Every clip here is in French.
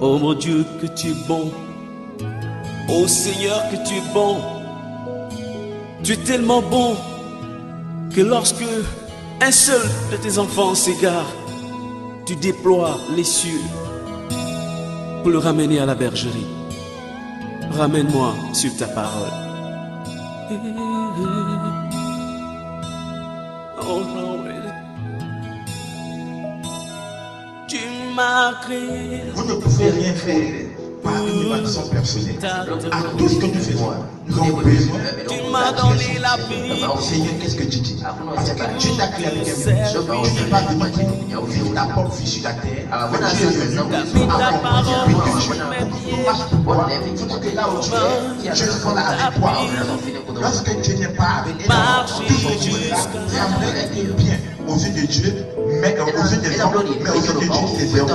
Oh mon Dieu, que tu es bon. Oh Seigneur, que tu es bon. Tu es tellement bon que lorsque un seul de tes enfants s'égare, tu déploies les cieux pour le ramener à la bergerie. Ramène-moi sur ta parole. Oh non, tu m'as créé. Vous ne pouvez rien faire par une façon personnelle. À tout ce que nous faisons, nous avons besoin. Tu m'as donné la vie. Seigneur, qu'est-ce que tu dis? Parce que Dieu t'a créé avec un but. Tu n'es pas venu vivre ta propre vie sur la terre. Dieu est venu accompagner un but de Dieu. Il faut que là où tu es, Dieu soit là avec toi. Lorsque Dieu n'est pas avec toi, tout ce que tu feras, ça va être bien aux yeux de Dieu, mais aux yeux des hommes, mais aux yeux de Dieu, c'est zéro.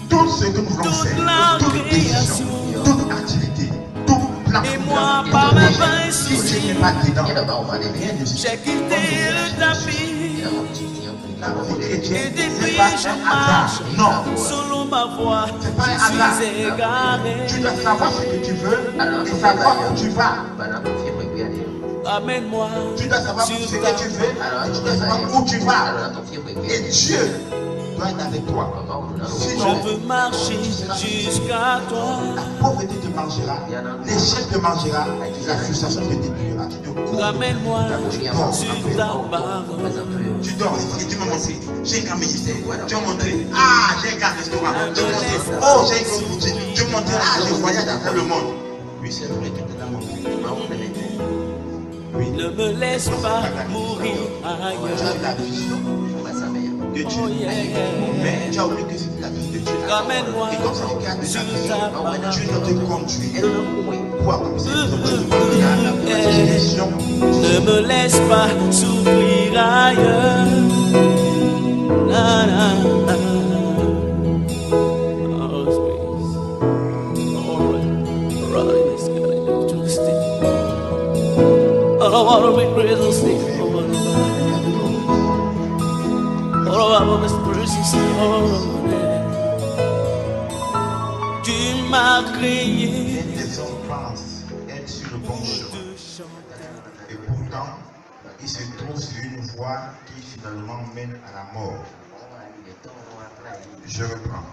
Tout ce que nous voulons faire, toute décision, toute activité, tout plan, et moi, par ma main, si Dieu n'est pas dedans, rien ne se j'ai quitté le tapis. La vie chrétienne, Et depuis c'est pas je un hasard. Non, selon ma voix, c'est pas un hasard. je suis égaré. Tu dois savoir ce que tu veux et savoir où tu vas. Amène-moi Tu dois savoir ce que tu veux et tu dois savoir où tu vas. Et Dieu doit être avec toi. Sinon, je veux marcher jusqu'à toi. la pauvreté te mangera, l'échec te mangera, la frustration te détruira. Tu te cours. Ramène-moi sur ta parole. Tu dors et tu m'as montré. J'ai un grand ministère. Tu m'as montré. Ah, j'ai un grand restaurant. Oh, j'ai un grand budget. Tu m'as montré. Ah, je voyage à travers le monde. Oui, c'est vrai que tu l'as montré. Oui. Ne me laisse pas mourir ailleurs. La vision de Dieu. Oh, yeah, yeah. Mais tu as oublié que c'est la vision de Dieu. Ramène-moi Et comme ça, regarde ta sur vision. ta parole. Dieu ne te conduit. Quoi comme c'est la direction. Ne me laisse pas souffrir ailleurs. Na, na, na. Oh, space. All right, let's get it to the stick. I don't want to be prison stick. Oh, I want this prison stick. Tu m'as créé. Les hommes pensent être sur le bon chemin. Et pourtant, ils se trouvent sur une voie qui finalement mène à la mort. Je reprends.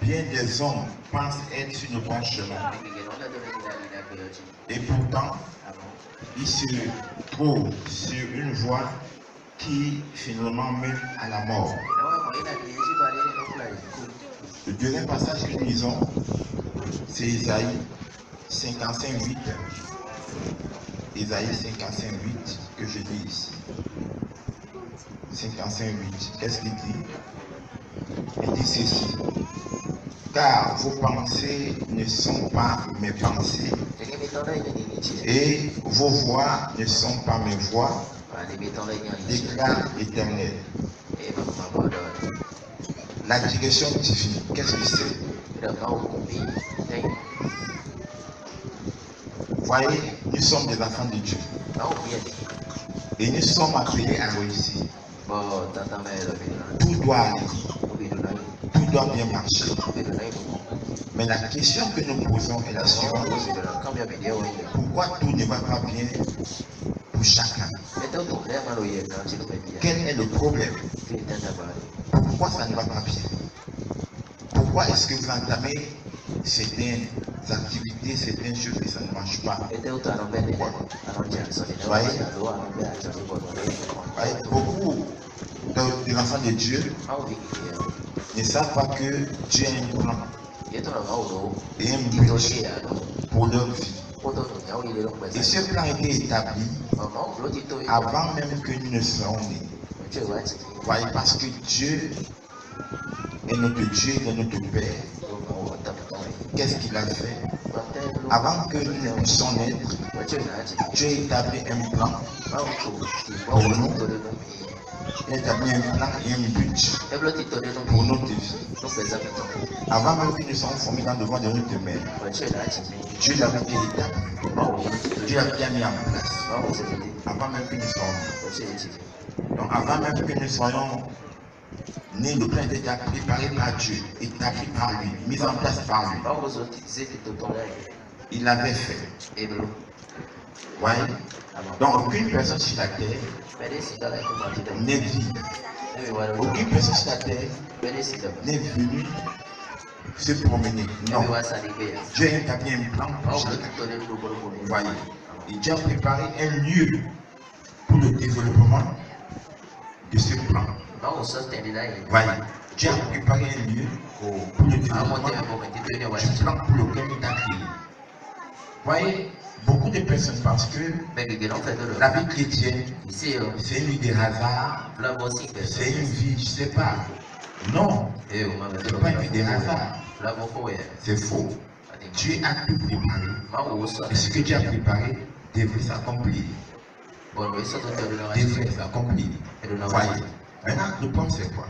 Bien des hommes pensent être sur le bon chemin. Et pourtant, ils se trouvent sur une voie qui finalement mène à la mort. Le deuxième passage que nous lisons, c'est Isaïe 55:8. Isaïe 55:8 que je lis ici. 55:8. Qu'est-ce qu'il dit? Il dit ceci. Car vos pensées ne sont pas mes pensées, et vos voix ne sont pas mes voix, déclare l'Éternel. La direction divine, qu'est-ce que c'est? Voyez, nous sommes des enfants de Dieu. Et nous sommes appelés à réussir. Tout doit aller. Tout doit bien marcher. Mais la question que nous posons est la suivante. Pourquoi tout ne va pas bien pour chacun? Quel est le problème? Pourquoi ça ne va pas bien? Pourquoi est-ce que vous entamez certaines activités, certaines choses et ça ne marche pas? Pourquoi? Voyez, beaucoup des enfants de Dieu ne savent pas que Dieu a un plan et un but pour leur vie. Et ce plan a été établi avant même que nous ne soyons nés. Voyez, parce que Dieu est notre Dieu, il est notre Père. Qu'est-ce qu'il a fait? Avant que nous ne puissions naître, Dieu a établi un plan pour nous. Il a établi un plan et un but pour notre vie. Avant même que nous soyons formés dans le ventre de notre mère, Dieu l'avait déjà établi. Dieu l'avait déjà mis en place. Avant même que nous soyons. Donc avant même que nous soyons nés, le plan était déjà préparé par Dieu, établi par lui, mis en place par lui. Il l'avait fait. Ouais. Donc aucune personne sur la terre n'est vide. Aucune personne sur la terre n'est venue se promener. Non. Dieu a établi un plan pour chaque. Vous voyez. Et Dieu a préparé un lieu pour le développement de ce plan. Voyez. Dieu a préparé un lieu pour le développement du plan pour lequel il a créé. Voyez, beaucoup de personnes pensent que la vie chrétienne, c'est une vie de hasard, c'est une vie, je ne sais pas. Non, ce n'est pas une vie de hasard. C'est faux. Dieu a tout préparé. Et ce que Dieu a préparé devrait s'accomplir. Devrait s'accomplir. Voyez. Maintenant, le point c'est quoi?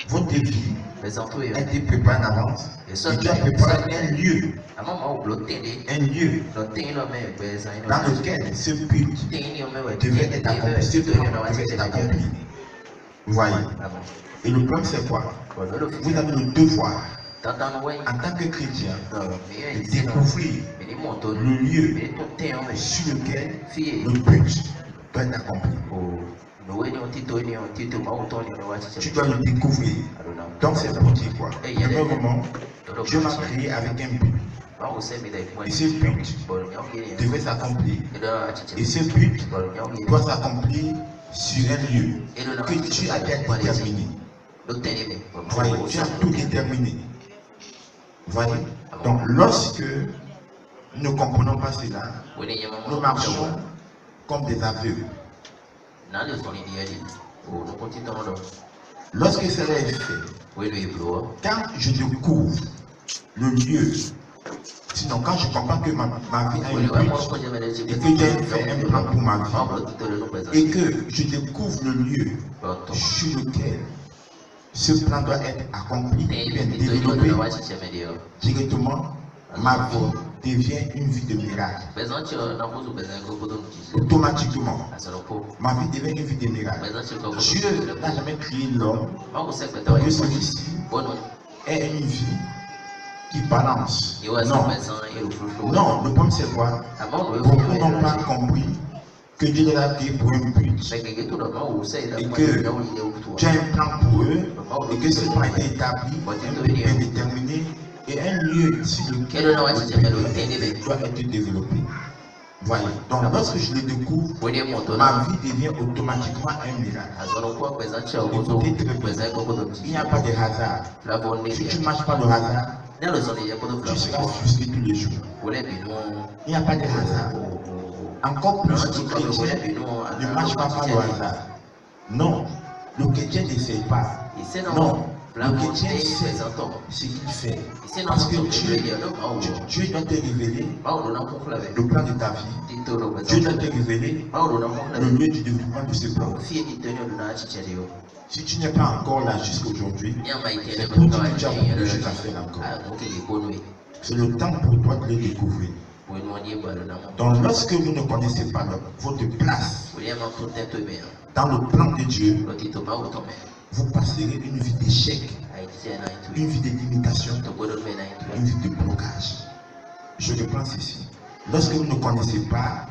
Votre vie a été préparée en avance. Et Dieu a préparé un lieu. Un lieu dans lequel ce but devait être accompli. Ce plan devait être accompli. Vous voyez? Et le problème c'est quoi? Vous avez le devoir en tant que chrétien de découvrir le lieu sur lequel le but doit être accompli. Tu dois le découvrir. Donc c'est pour dire quoi? Premier moment, Dieu m'a créé avec un but. Et ce but devait s'accomplir. Et ce but doit s'accomplir sur un lieu que Dieu a déterminé. Voyez, Dieu a tout déterminé. Voyez. Donc lorsque nous ne comprenons pas cela, nous marchons comme des aveugles. Lorsque cela est fait, quand je découvre le lieu, sinon quand je comprends que ma vie a une but et que Dieu fait un plan pour ma vie et que je découvre le lieu sur lequel ce plan doit être accompli et bien développé, directement ma vie devient une vie de miracle. Automatiquement, ma vie devient une vie de miracle. Dieu n'a jamais créé l'homme pour que celui-ci ait une vie qui balance. Non. Non, le problème c'est quoi? Beaucoup n'ont pas compris que Dieu l'a créé pour un but. Et que Dieu a un plan pour eux. Et que ce plan a été établi, un but bien déterminé. Et un lieu sur lequel le but doit être développé. Voyez. Donc lorsque je le découvre, ma vie devient automatiquement un miracle. Écoutez très bien. Il n'y a pas de hasard. Si tu ne marches pas le hasard, tu seras frustré tous les jours. Il n'y a pas de hasard. Encore plus, le chrétien ne marche pas par le hasard. Non, le chrétien n'essaie pas. Non, le chrétien sait ce qu'il fait. Parce que Dieu doit te révéler le plan de ta vie. Dieu doit te révéler le lieu du développement de ce plan. Si tu n'es pas encore là jusqu'aujourd'hui, c'est pour dire que tu as beaucoup de choses à faire encore. C'est le temps pour toi de le découvrir. Donc lorsque vous ne connaissez pas votre place dans le plan de Dieu, vous passerez une vie d'échec, une vie de limitation, une vie de blocage. Je reprends ceci. Lorsque vous ne connaissez pas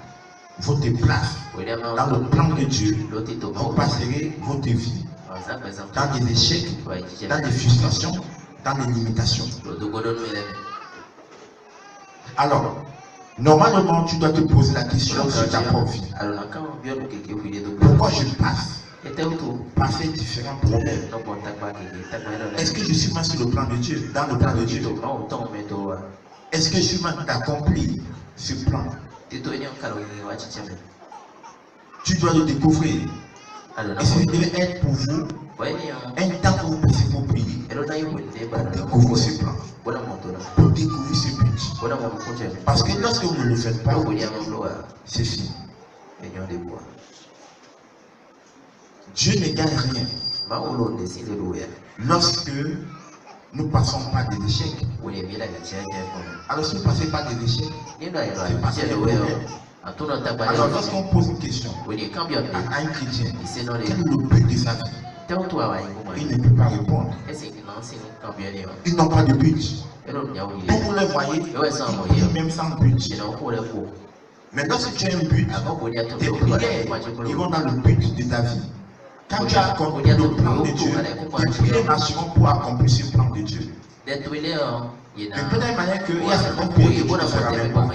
votre place dans le plan de Dieu, vous passerez votre vie dans des échecs, dans des frustrations, dans des limitations. Alors, normalement, tu dois te poser la question sur ta propre vie. Pourquoi je passe par ces différents problèmes? Est-ce que je suis mal sur le plan de Dieu, dans le plan de Dieu? Est-ce que je suis mal d'accomplir ce plan? Tu dois le découvrir. Et ce devait être pour vous un temps où vous passez pour prier, pour découvrir ce plan, pour découvrir ce but. Parce que lorsque vous ne le faites pas, c'est fini. Dieu ne gagne rien lorsque nous passons par des échecs. Alors si vous ne passez pas des échecs, c'est parce qu'il y a des problèmes. Alors lorsqu'on pose une question à un chrétien, quel est le but de sa vie? Il ne peut pas répondre. Ils n'ont pas de but. Vous les voyez, ils même sans but. Mais lorsque tu as un but, tes prières iront dans le but de ta vie. Quand tu as accompli le plan de Dieu, tes prières marcheront pour accomplir ce plan de Dieu. De telle manière qu'il y a certaines prières que tu ne feras même pas.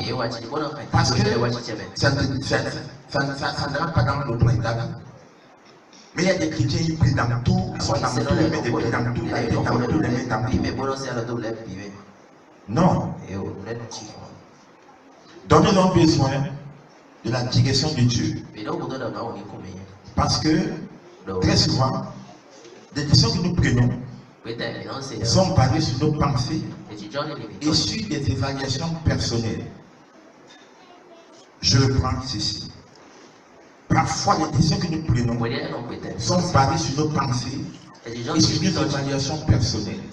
Parce que ça ne rentre pas dans le plan de ta vie. Mais il y a des chrétiens qui prient dans tout, ils sont dans tout, ils mettent des prix dans tout, les dans tout, les mettent dans tout. Non. Donc nous avons besoin de la direction de Dieu. Parce que très souvent, les décisions que nous prenons sont basées sur nos pensées et sur des évaluations personnelles. Je reprends ceci. Parfois, les décisions que nous prenons sont basées sur nos pensées et sur des évaluations personnelles.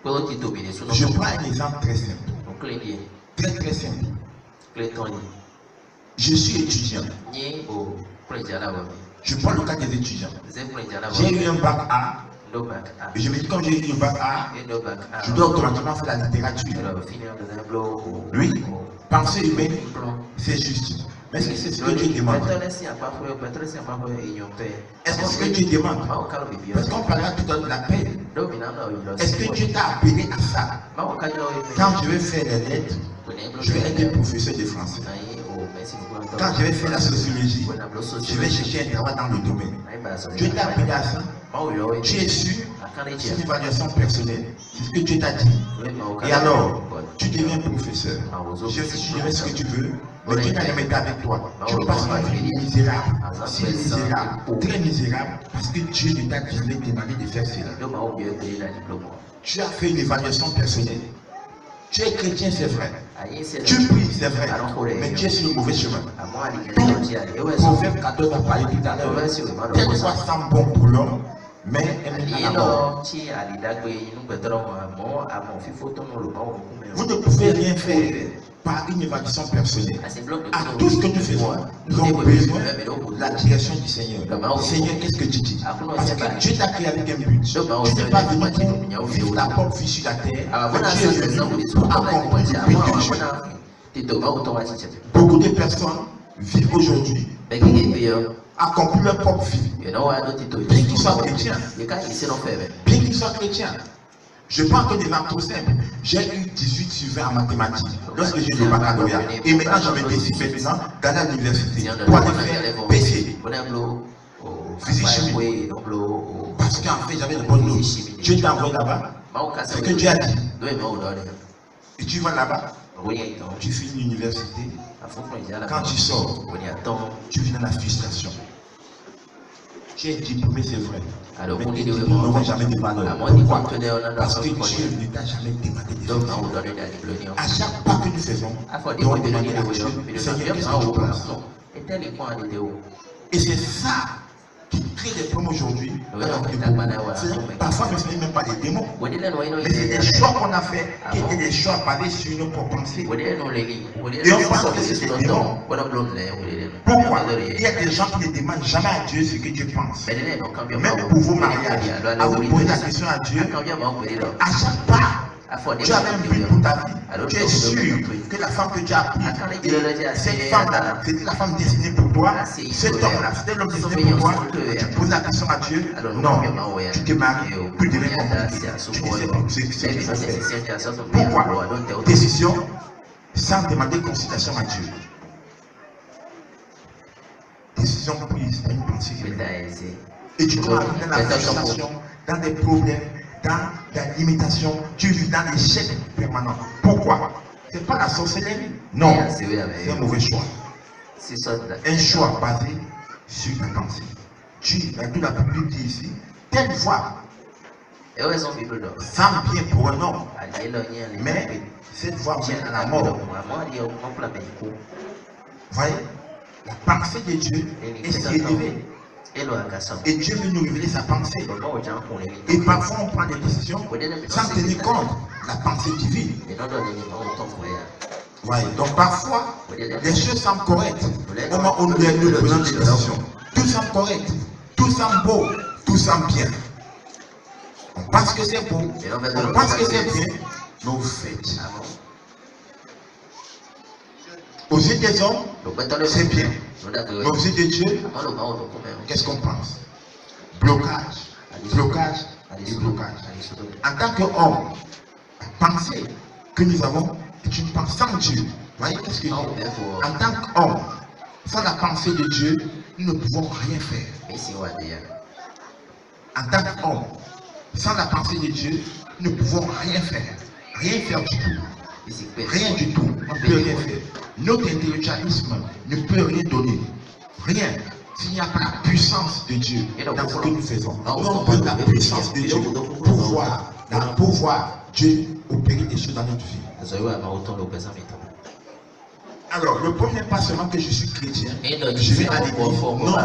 Je prends un exemple très simple. Très simple. Je suis étudiant. Je prends le cas des étudiants. J'ai eu un bac A. Et je me dis, quand j'ai eu un bac A, je dois automatiquement faire la littérature. Oui, penser humaine, c'est juste. Mais est-ce que c'est ce que Dieu demande? Est-ce que c'est ce que Dieu demande? Parce qu'on parlera tout à l'heure de la paix. Est-ce que Dieu t'a appelé à ça? Quand je vais faire les lettres, je vais être professeur de français. Quand je vais faire la sociologie, je vais chercher un travail dans le domaine. Dieu t'a appelé à ça. Tu es sûr, c'est une évaluation personnelle. C'est ce que Dieu t'a dit. Et alors, tu deviens professeur. Tu deviens ce que tu veux, mais Dieu n'a jamais été avec toi. Tu passes une vie misérable. Si misérable, très misérable, parce que Dieu ne t'a jamais demandé de faire cela. Tu as fait une évaluation personnelle. Tu es chrétien, c'est vrai. Tu pries, c'est vrai. Mais tu es sur le mauvais chemin. Proverbe 14 a parlé tout à l'heure. Quelle soit sans bon pour l'homme, mais elle est à la mort. Vous ne pouvez rien faire par une évaluation personnelle. À tout ce que nous faisons, nous avons besoin de la direction du Seigneur. Seigneur, qu'est-ce que tu dis? Parce que Dieu t'a créé avec un but. Tu n'es pas venu pour vivre ta propre vie sur la terre, mais tu es venu pour accomplir le but de Dieu. Beaucoup de personnes vivent aujourd'hui accomplir leur propre vie. Bien qu'ils soient chrétiens. Bien qu'ils soient chrétiens. Je prends que des exemples tout simples. J'ai eu 18 sur 20 en mathématiques lorsque j'ai eu le baccalauréat. Et maintenant, je me décide maintenant d'aller à l'université pour aller faire PC, physique chimie. Parce qu'en fait, j'avais de bonnes notes. Dieu t'a envoyé là-bas. C'est ce que Dieu a dit. Et tu vas là-bas. Tu finis l'université. Quand tu sors, tu vis dans la frustration. Tu es diplômé, c'est vrai. Mais tes diplômes n'auront jamais de valeur. Pourquoi? Parce que Dieu ne t'a jamais demandé de faire. À chaque pas que nous faisons, nous devons demander à Dieu, Seigneur, qu'est-ce que tu penses? Et c'est ça qui crée des problèmes aujourd'hui. Parfois, ce n'est même pas des démons. Mais c'est des choix qu'on a fait qui étaient des choix basés sur nos propres pensées. Et on pense que c'est des démons. Pourquoi? Il y a des gens qui ne demandent jamais à Dieu ce que Dieu pense. Même pour vos mariages, à vous poser la question à Dieu, à chaque pas, tu as un but pour ta vie. Tu es sûr que la femme que tu as prise, cette femme-là, c'était la femme destinée pour toi. Cet homme-là, c'était l'homme destiné pour toi. Tu poses la question à Dieu. Non, tu te maries, tu deviens compliqué. Tu ne sais plus ce qu'il faut faire. Pourquoi? Décision sans demander consultation à Dieu. Décision prise, une pensée. Et tu dois arriver dans la frustration, dans des problèmes, dans la limitation, tu vis dans l'échec permanent. Pourquoi? Ce n'est pas la sorcellerie. Non, c'est un mauvais choix. Un choix basé sur ta pensée. Dieu, dans toute la Bible dit ici, telle voie semble bien pour un homme, mais cette voie mène à la mort. Vous voyez? La pensée de Dieu est si élevée. Et Dieu veut nous révéler sa pensée. Et parfois on prend des décisions sans tenir compte de la pensée divine. Ouais, donc parfois, les choses semblent correctes au moment où nous prenons des décisions. Tout semble correct, tout semble beau, tout semble bien. On pense que c'est beau, on pense que c'est bien, mais au fait, aux yeux des hommes, c'est bien. Mais aux yeux de Dieu, qu'est-ce qu'on pense? Blocage, blocage et blocage. En tant qu'homme, penser que nous avons est une pensée sans Dieu. Vous voyez qu'est-ce que je dis? En tant qu'homme, sans la pensée de Dieu, nous ne pouvons rien faire. En tant qu'homme, sans la pensée de Dieu, nous ne pouvons rien faire. Rien faire du tout. Rien du tout. On ne peut rien faire. Notre intellectualisme ne peut rien donner. Rien. S'il n'y a pas la puissance de Dieu dans ce que nous faisons. On peut la puissance de Dieu pour voir Dieu opérer des choses dans notre vie. Alors, le premier pas seulement que je suis chrétien, je vais à l'église. Non,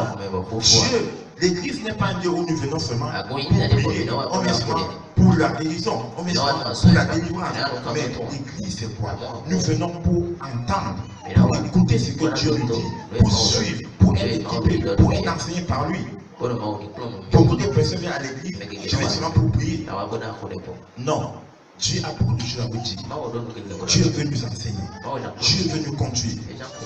Dieu, l'église n'est pas un lieu où nous venons seulement pour prier. On vient seulement pour la guérison, on vient seulement pour la délivrance. Mais l'église, c'est quoi? Nous venons pour entendre, pour écouter ce que Dieu nous dit, pour suivre, pour être équipé, pour être enseigné par lui. Beaucoup de personnes viennent à l'église, je vais seulement pour prier. Non. Dieu a beaucoup de choses à vous dire. Dieu veut nous enseigner. Dieu veut nous conduire.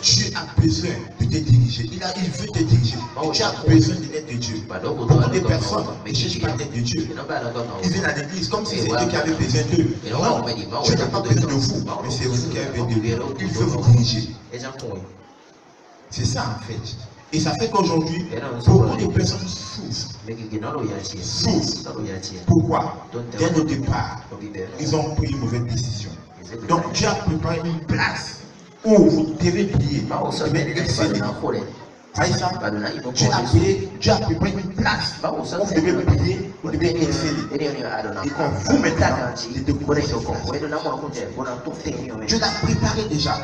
Dieu a besoin de te diriger. Il veut te diriger. Tu as besoin de l'aide de Dieu. Beaucoup de personnes ne cherchent pas l'aide de Dieu. Ils viennent à l'église comme si c'était eux qui avaient besoin d'eux. Non, Dieu n'a pas besoin de vous, mais c'est vous qui avez besoin de lui. Il veut vous diriger. C'est ça en fait. Et ça fait qu'aujourd'hui, beaucoup de personnes souffrent. Pourquoi? Dès le départ, ils ont pris une mauvaise décision. Donc Dieu a préparé une place où vous devez prier, vous devez exceller. Voyez ça? Dieu a préparé une place où vous devez prier, vous devez exceller. Et quand vous mettez les deux coups, Dieu l'a préparé déjà.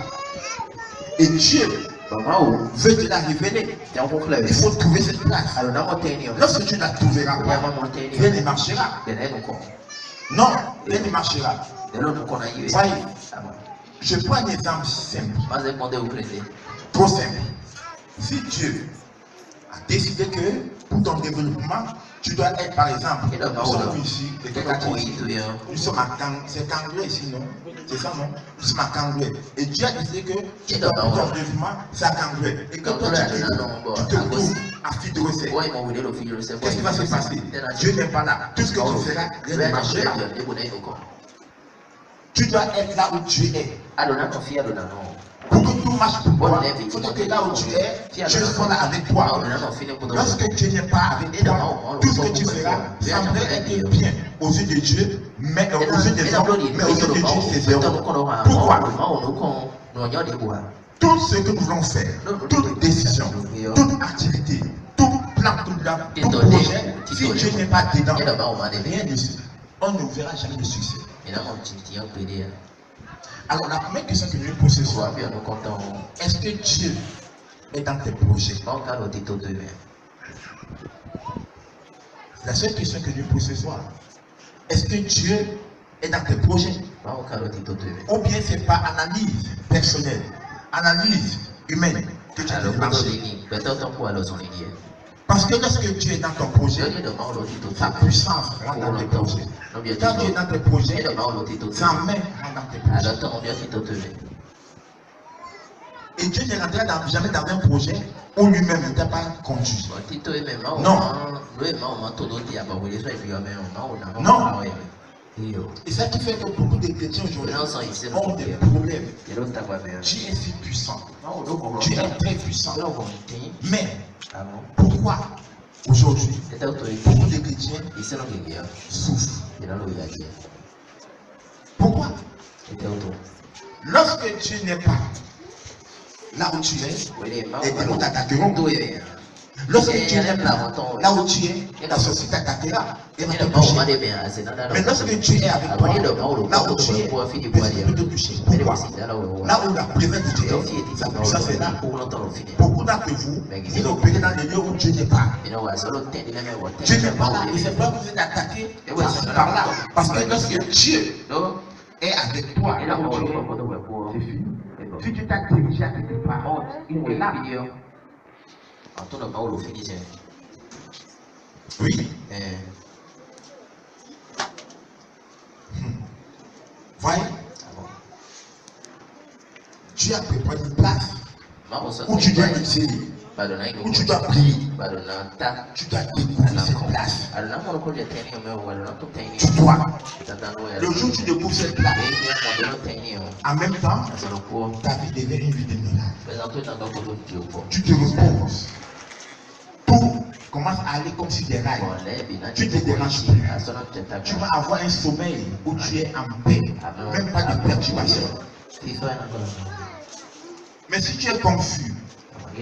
Et Dieu veut te la révéler. Il faut trouver cette place. Lorsque tu la trouveras, rien ne marchera. Non, rien ne marchera. Voyez, je prends un exemple simple. Trop simple. Si Dieu a décidé que pour ton développement, tu dois être par exemple, nous sommes ici, nous sommes à Kanglou, c'est Kanglou ici, non? C'est ça, non? Nous sommes à Kanglou. Et Dieu a décidé que tu dois pour ton développement, c'est à Kanglou. Et quand toi tu te trouves à Fidrosset, qu'est-ce qui va se passer? Dieu n'est pas là. Tout ce que tu feras, rien ne marchera. Tu dois être là où tu es. Pour que tout marche pour toi, il faut que là où tu es, Dieu soit là avec toi. Lorsque Dieu n'est pas avec toi, tout ce que tu feras semblerait être bien aux yeux de Dieu, mais aux yeux des hommes, mais aux yeux de Dieu, c'est zéro. Pourquoi? Tout ce que nous voulons faire, toute décision, toute activité, tout plan, tout projet, si Dieu n'est pas dedans, rien ne suffit. On ne verra jamais de succès. Alors la première question que je vais poser ce soir, est-ce que Dieu est dans tes projets? La seule question que je vais poser ce soir, est-ce que Dieu est dans tes projets? Ou bien c'est pas analyse personnelle, analyse humaine que tu as marché? Parce que lorsque Dieu est dans ton projet, sa puissance rentre dans tes projets. Quand Dieu est dans tes projets, sa main rentre dans tes projets. Et Dieu ne rentrera jamais dans un projet où lui-même ne t'a pas conduit. Non. Non. Et ça qui fait que beaucoup de chrétiens aujourd'hui ont des problèmes. Dieu est si puissant. Dieu est très puissant. Mais pourquoi aujourd'hui beaucoup de chrétiens souffrent? Pourquoi? Lorsque tu n'es pas là où tu es, les démons t'attaqueront. Lorsque tu n'es pas là où tu es, la société t'attaquera. Mais lorsque tu es avec toi, là où tu es, personne ne peut te toucher. Pourquoi? Là où la présence de Dieu est, sa puissance est là. Beaucoup d'entre vous, vous opérez dans les lieux où Dieu n'est pas. Dieu n'est pas là. Et c'est pas que vous êtes attaqué par là. Parce que lorsque Dieu est avec toi, là où tu es, c'est fini. Si tu t'as dirigé à quelque part, il est là. Oui. Voyez, Dieu a préparé une place où tu dois exceller, où tu dois prier, tu dois découvrir cette place. Tu dois. Le jour où tu découvres cette place, en même temps, ta vie devient une vie de miracle. Tu te reposes. Tout commence à aller comme si des rails. Tu ne te déranges plus. Tu vas avoir un sommeil où tu es en paix. Même pas de perturbation. Mais si tu es confus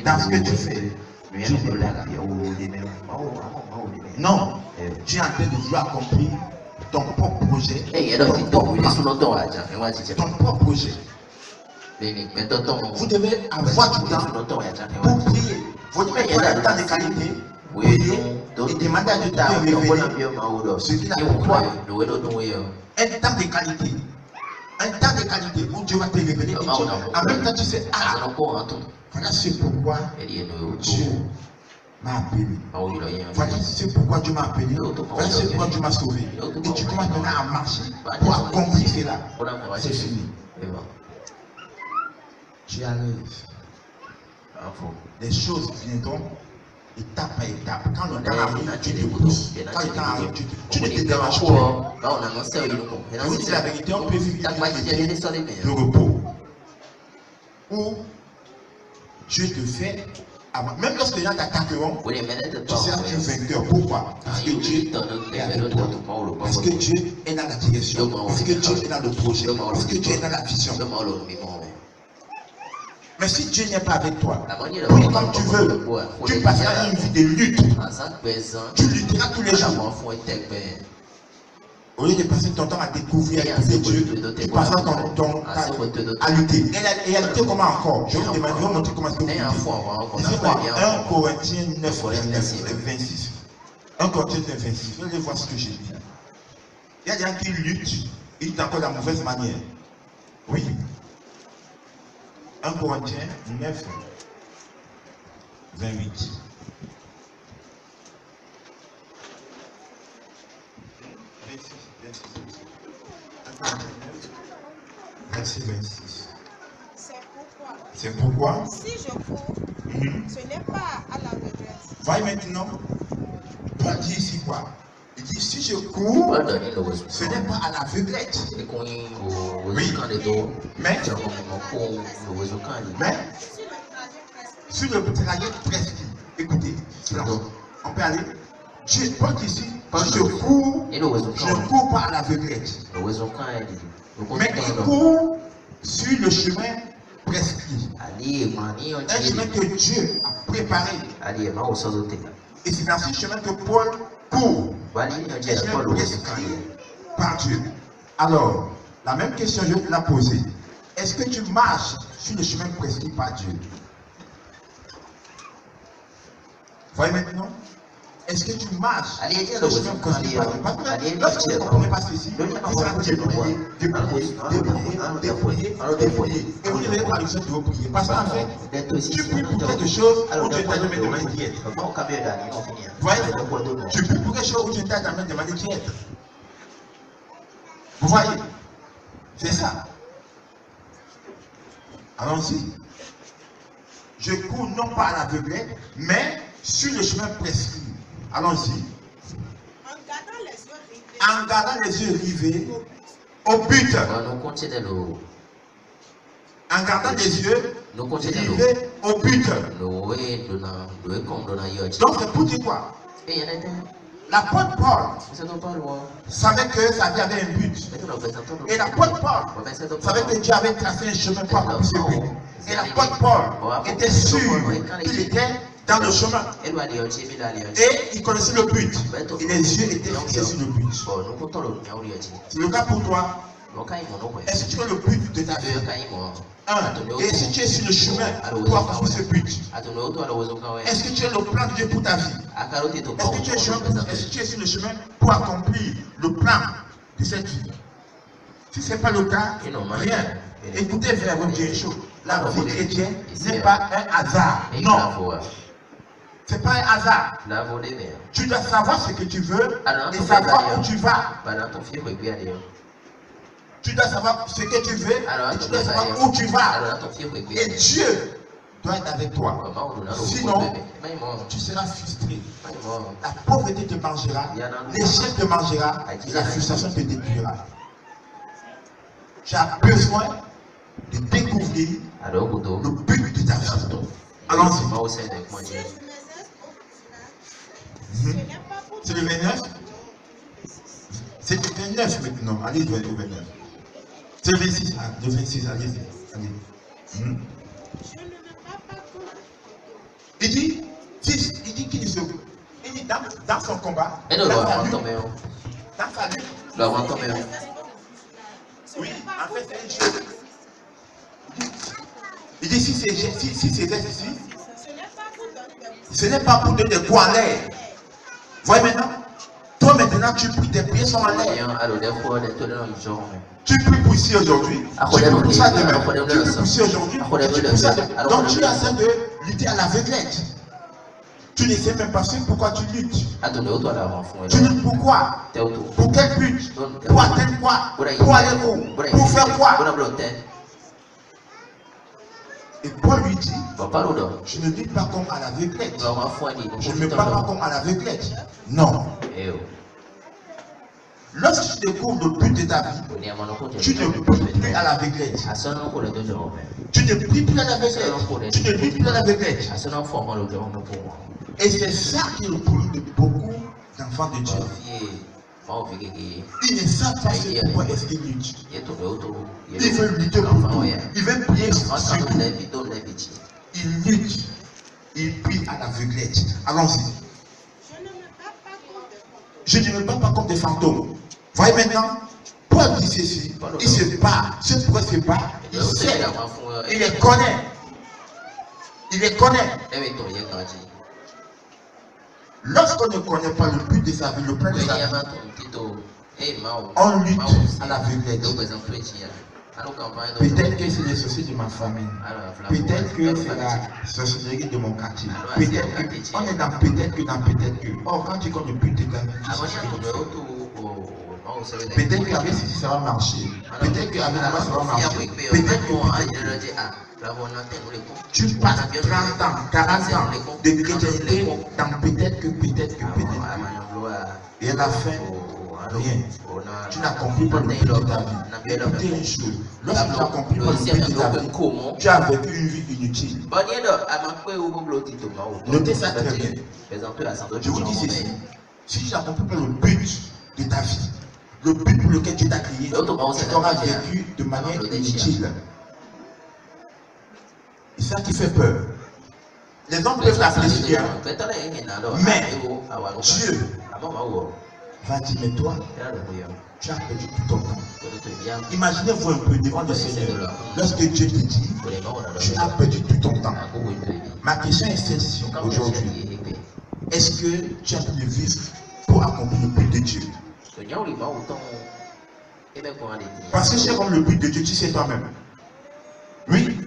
dans ce que tu fais, non, tu es en train de vouloir accomplir ton propre projet. Ton propre projet. Vous devez avoir du temps pour prier. Vous devez avoir un temps de qualité. Prier et demander à Dieu de te révéler ce qu'il a pour toi. Un temps de qualité. Un temps de qualité où Dieu va te révéler. Et en même temps, tu sais, voilà c'est pourquoi Dieu m'a appelé. Voilà c'est pourquoi Dieu m'a appelé. Voilà c'est pourquoi Dieu m'a sauvé. Et tu commences maintenant à marcher pour accomplir cela. C'est fini. Tu arrives. Les choses viendront étape par étape. Quand le temps arrive, tu te pousses. Quand le temps arrive, tu ne te déranges pas. Je vous dis la vérité, on peut vivre de repos. Où Dieu te fait, même lorsque les gens t'attaqueront, tu seras un vainqueur. Pourquoi? Parce que Dieu est avec toi. Parce que Dieu est dans la direction. Parce que Dieu est dans le projet. Parce que Dieu est dans la vision. Mais si Dieu n'est pas avec toi, oui, comme tu veux, tu passeras une vie de lutte. Tu lutteras tous les jours. Au lieu de passer ton temps à découvrir Dieu, tu passeras ton temps à lutter. Et à lutter comment encore? Je vais vous montrer comment c'est lutter. 1 Corinthiens 9, 26. 1 Corinthiens 9, 26. Vous allez voir ce que j'ai dit. Il y a des gens qui luttent, ils luttent encore de la mauvaise manière. Oui. 1 Corinthiens 9, 28. Verset 26. C'est pourquoi si je cours, ce n'est pas à la retraite. Voyez maintenant, Paul dit ici quoi? Il dit si je cours, ce n'est pas à l'aveuglette. Oui. Mais sur le trajet prescrit, écoutez, on peut aller. Paul dit ici, je ne cours pas à l'aveuglette. Mais il court sur le chemin prescrit. Un chemin que Dieu a préparé. Et c'est dans ce chemin que Paul court. Un chemin prescrit par Dieu. Alors, la même question, je vais te la poser. Est-ce que tu marches sur le chemin prescrit par Dieu? Voyez maintenant? Est-ce que tu marches sur le chemin prescrit par Dieu? Parce que lorsque tu ne comprenez pas ceci, tu vas dépouiller. Et vous ne devez pas le fait de vous prier. Parce qu'en fait, tu pries pour quelque chose où Dieu t'a jamais demandé d'y être. Voyez? Tu pries pour quelque chose où Dieu t'a jamais demandé d'y être. Vous voyez? C'est ça. Allons-y. Je cours non pas à l'aveuglette, mais sur le chemin prescrit. Allons-y. En gardant les yeux rivés au but. En gardant les yeux rivés au but. Donc c'est pour dire quoi? L'apôtre Paul savait que sa vie avait un but. Et l'apôtre Paul savait que Dieu avait tracé un chemin pour accomplir ce but. Et l'apôtre Paul était sûr qu'il était dans le chemin. Et il connaissait le but. Et les yeux étaient fixés sur le but. C'est le cas pour toi. Est-ce que tu as le but de ta vie? Et si tu es sur le chemin pour accomplir ce but, est-ce que tu as le plan de Dieu pour ta vie? Est-ce que tu es sur le chemin pour accomplir le plan de cette vie? Si ce n'est pas le cas, rien. Écoutez, frère, votre Dieu est chaud. La vie chrétienne n'est pas un hasard. Non. Ce n'est pas un hasard. Tu dois savoir ce que tu veux et savoir où tu vas. Tu dois savoir ce que tu veux et tu dois savoir où tu vas. Et Dieu doit être avec toi. Sinon, tu seras frustré. La pauvreté te mangera, l'échec te mangera et la frustration te détruira. Tu as besoin de découvrir le but de ta vie. Allons-y. C'est le 29. C'est le 29 maintenant. Allez au 29. C'est le 26. Le 26, allez-y. Il dit qu'il se. Il dit dans son combat. Dans sa lutte. Oui, en fait, c'est une chose. Il dit si c'est ici, ce n'est pas pour donner des coups en l'air. Voyez maintenant, toi maintenant tu pries, tes prières sont en l'air. Tu pries pour ici aujourd'hui, tu pries pour ça demain, tu pries pour ici aujourd'hui, tu pries pour ça demain. Donc tu es en train de lutter à l'aveuglette. Tu ne sais même pas pourquoi tu luttes. Tu luttes pourquoi? Pour quel but? Pour atteindre quoi? Pour aller où? Pour faire quoi? Et Paul lui dit, je ne lutte pas comme à l'aveuglette. Je ne me bats pas comme à l'aveuglette. Non. Lorsque tu découvres le but de ta vie, tu ne pries plus à l'aveuglette. Tu ne pries plus à l'aveuglette. Tu ne luttes plus à l'aveuglette. Et c'est ça qui est le problème de beaucoup d'enfants de Dieu. Ils ne savent pas pourquoi est-ce qu'ils luttent. Ils veulent lutter pour tout. Ils veulent prier sur tout. Ils luttent. Ils prient à l'aveuglette. Allons-y. Je ne me bats pas comme des fantômes. Voyez maintenant, Paul dit ceci. Il se bat. Ce pourquoi il se bat, il sait. Il les connaît. Il les connaît. Lorsqu'on ne connaît pas le but de sa vie, le plan de sa vie, on lutte à l'aveuglette. Peut-être que c'est les sociétés de ma famille. Peut-être que c'est la société de mon quartier. Peut-être que, on est dans peut-être que. Or, quand tu connais le but de ta vie, peut-être qu'avec ceci, ça va marcher. Peut-être qu'avec moi, ça va marcher. Peut-être que. Tu passes 30 ans, 40 ans de chrétienté dans peut-être que. Et à la fin, rien. Tu n'accomplis pas le but de ta vie. Écoutez une chose. Lorsque tu n'accomplis pas le but de ta vie, tu as vécu une vie inutile. Notez ça très bien. Je vous dis ceci. Si tu n'accomplis pas le but de ta vie, le but pour lequel tu t'as créé, tu auras vécu de manière inutile. Et ça qui fait peur. Les hommes peuvent t'apprécier, mais Dieu va dire, mais toi, tu as perdu tout ton temps. Imaginez-vous un peu devant le Seigneur. Lorsque Dieu te dit, tu as perdu tout ton temps. Ma question est celle-ci aujourd'hui. Est-ce que tu as pu le vivre pour accomplir le but de Dieu? Parce que c'est comme le but de Dieu, tu sais toi-même. Oui,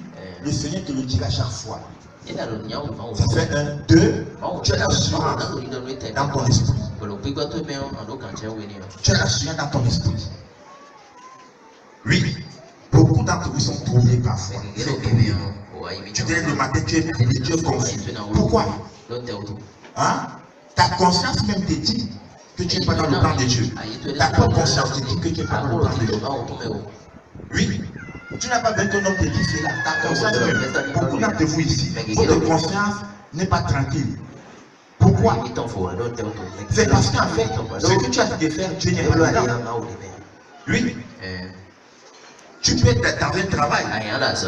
le Seigneur te le dira chaque fois. Ça fait 1, 2, tu as l'assurance dans ton esprit. Tu as l'assurance dans ton esprit. Oui, beaucoup d'entre vous sont troublés parfois. Tu te lèves le matin, tu es troublé, tu es confus. Pourquoi? Hein? Ta conscience même te dit que tu n'es pas dans le plan de Dieu. Ta propre conscience te dit que tu n'es pas dans le plan de Dieu. Oui. Tu n'as pas besoin d'un homme te dire cela. Ta conscience, beaucoup d'entre vous ici, votre conscience n'est pas tranquille. Pourquoi? C'est parce qu'en fait, ce que tu as de faire, Dieu n'est pas là. Oui. Tu peux peux être dans un travail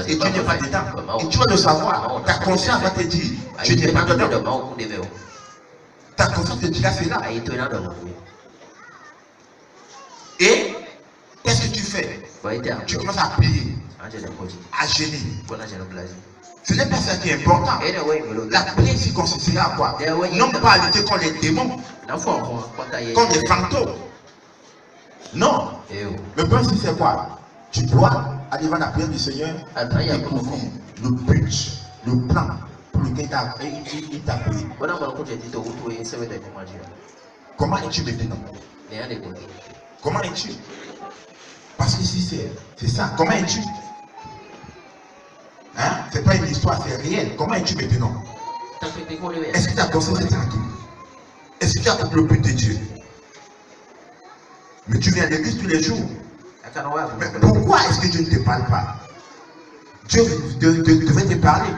et tu n'es pas dedans. Et tu vas le savoir. Ta conscience va te dire, tu n'es pas dedans. Ta conscience te dira cela. Et qu'est-ce que tu fais? Tu commences à prier, à gêner. Ce n'est pas ça qui est important. La prière ici consistera à quoi? Non pas à lutter contre les démons, contre les fantômes. Non. Le point ici c'est quoi? Tu dois aller voir la prière du Seigneur et découvrir le but, le plan pour lequel il t'a pris. Comment es-tu maintenant? Comment es-tu? Parce que ici c'est ça. Comment es-tu? Hein? C'est pas une histoire, c'est réel. Comment es-tu maintenant? Est-ce que tu as conscience de tranquille? Est-ce que tu as compris le but de Dieu? Mais tu viens à l'église tous les jours. Mais pourquoi est-ce que Dieu ne te parle pas? Dieu devait te parler.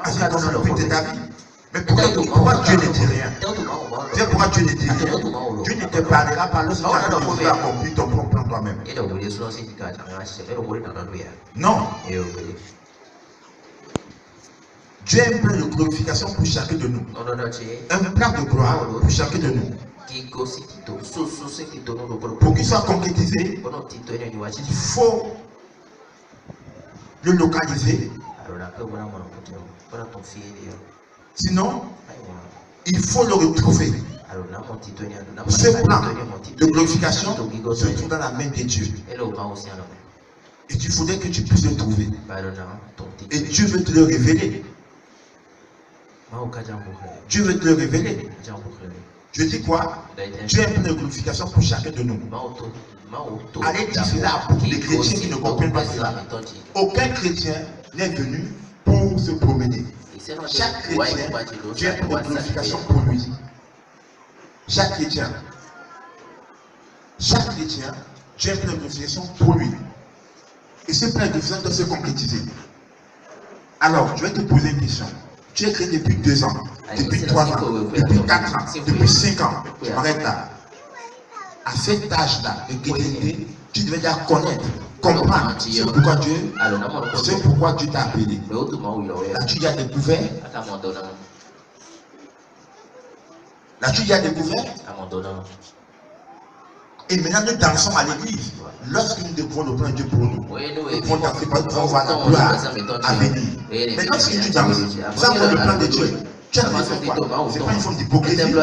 Parce que c'est le but de ta vie. Mais pourquoi Dieu ne dit rien? Pourquoi Dieu ne dit rien? Dieu ne te parlera pas lorsque tu as accompli ton propre plan toi-même. Non. Dieu a un plan de glorification pour chacun de nous. Un plan de gloire pour chacun de nous. Pour qu'il soit concrétisé, il faut le localiser. Sinon, il faut le retrouver. Ce plan de glorification se trouve dans la main de Dieu. Et il faudrait que tu puisses le trouver. Et Dieu veut te le révéler. Dieu veut te le révéler. Je dis quoi? Dieu a un plan de glorification pour chacun de nous. Allez dire cela à beaucoup de chrétiens qui ne comprennent pas cela. Aucun chrétien n'est venu pour se promener. Chaque chrétien, Dieu a un plan de glorification pour lui. Chaque chrétien, Dieu a un plan de glorification pour lui. Et ce plan de glorification doit se concrétiser. Alors, je vais te poser une question. Tu es chrétien depuis 2 ans, depuis 3 ans, depuis 4 ans, depuis 5 ans. Je m'arrête là. À cet âge-là de chrétienté, tu devais déjà connaître, comprendre c'est pourquoi Dieu t'a appelé. L'as-tu déjà découvert? L'as-tu déjà découvert? Et maintenant nous dansons à l'église. Lorsque nous découvrons le plan de Dieu pour nous, nous pouvons danser parce qu'on voit la gloire à venir. Mais lorsque tu danses, sans voir le plan de Dieu, tu as fait quoi? C'est pas une forme d'hypocrisie.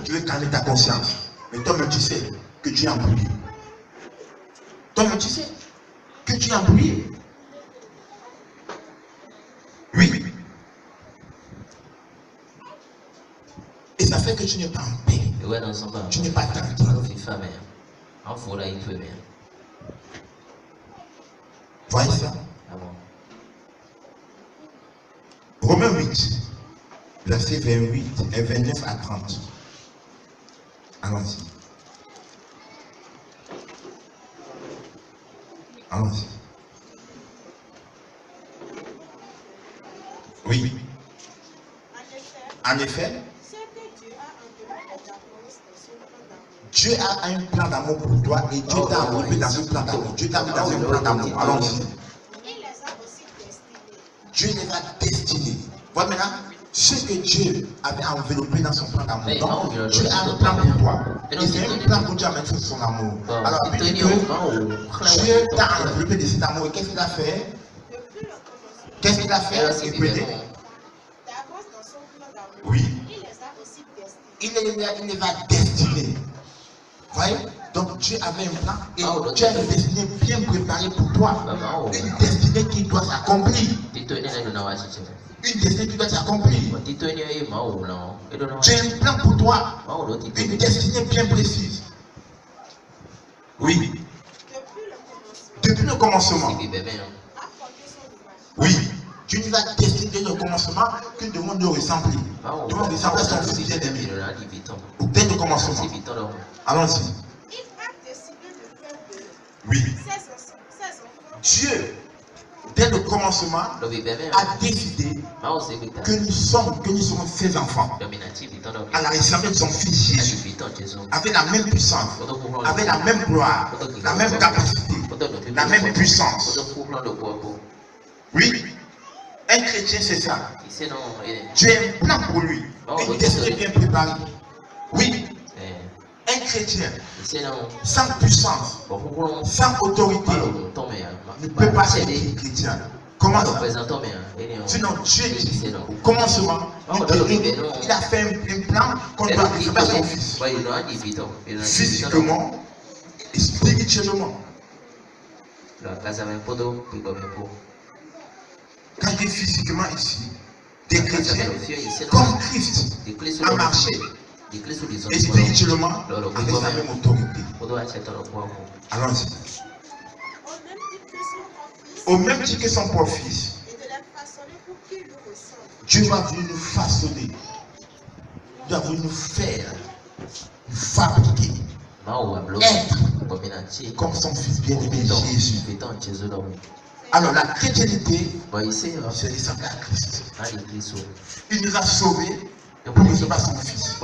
Tu veux calmer ta conscience. Mais toi-même tu sais que tu es embrouillé. Toi-même tu sais que tu es embrouillé. Oui. Et ça fait que tu n'es pas en paix. Tu n'es pas tranquille. Voyez ça? Romains 8, versets 28 et 29 à 30. Allons-y. Allons-y. Oui. En effet, Dieu a un plan d'amour pour toi et Dieu t'a enveloppé dans ce plan d'amour. Dieu t'a mis dans un plan d'amour. Allons-y. Dieu les a destinés. Voilà maintenant ce que Dieu avait enveloppé dans son plan d'amour. Donc, Dieu a un plan pour toi. Et c'est un plan pour Dieu à mettre son amour. Alors, puisque Dieu t'a enveloppé de cet amour, qu'est-ce qu'il a fait? Qu'est-ce qu'il a fait? Écoutez. Oui. Il les a destinés. Voyez? Donc Dieu avait un plan et Dieu a une destinée bien préparée pour toi. Une destinée qui doit s'accomplir. Une destinée qui doit s'accomplir. J'ai un plan pour toi. Une destinée bien précise. Oui. Depuis le commencement. Oui. Dieu nous a destiné dès le commencement que nous devons nous ressembler. Nous devons ressembler à son fils bien-aimé. Dès le commencement. Allons-y. Oui. Dieu, dès le commencement, a décidé que nous sommes ses enfants. À la ressemblance de son fils Jésus. Avec la même puissance, avec la même gloire, la même capacité. la même puissance. Oui, un chrétien c'est ça. Dieu a un plan pour lui, une destinée bien préparée. Oui, un chrétien sans puissance, sans autorité, ne peut pas être chrétien. Comment ça? Sinon Dieu dit au commencement, il a fait un plan qu'on doit faire à son fils. Physiquement et spirituellement. Quand je dis physiquement ici, des chrétiens comme Christ a marché. Et spirituellement, avec sa même autorité. Allons-y. Au même titre que son propre fils, Dieu va venir nous façonner. Il va venir nous faire, nous fabriquer, être comme son fils bien-aimé Jésus. Alors la chrétienté, c'est ressembler à Christ. Il nous a sauvés pour que ce soit son fils.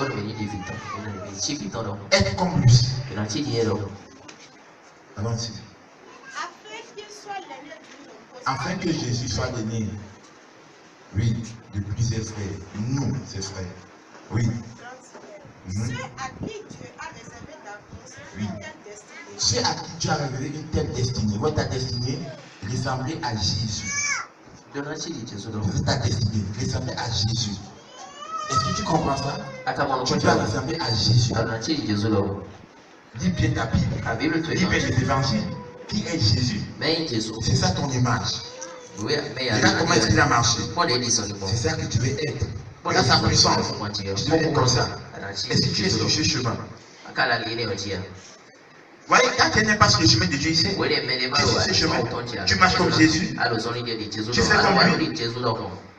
Être comme lui. Allons-y. Afin que Jésus soit l'aîné, oui, de plusieurs frères, nous, ses frères, oui. Ceux à qui Dieu a réservé d'avance une telle destinée. Ceux à qui Dieu a révélé une telle destinée. Votre destinée ressemblait à Jésus. Ta destinée ressemblait à Jésus. Est-ce que tu comprends ça? Tu dois ressembler à Jésus. Lis bien ta Bible. Lis bien les évangiles. Qui est Jésus? C'est ça ton image. Regarde comment est-ce qu'il a marché. C'est ça que tu veux être. Regarde sa puissance. Tu dois être comme ça. Est-ce que tu es sur ce chemin? Voyez, quand tu n'es pas sur le chemin de Dieu ici, tu es sur ce chemin. Tu marches comme Jésus. Tu fais comme lui.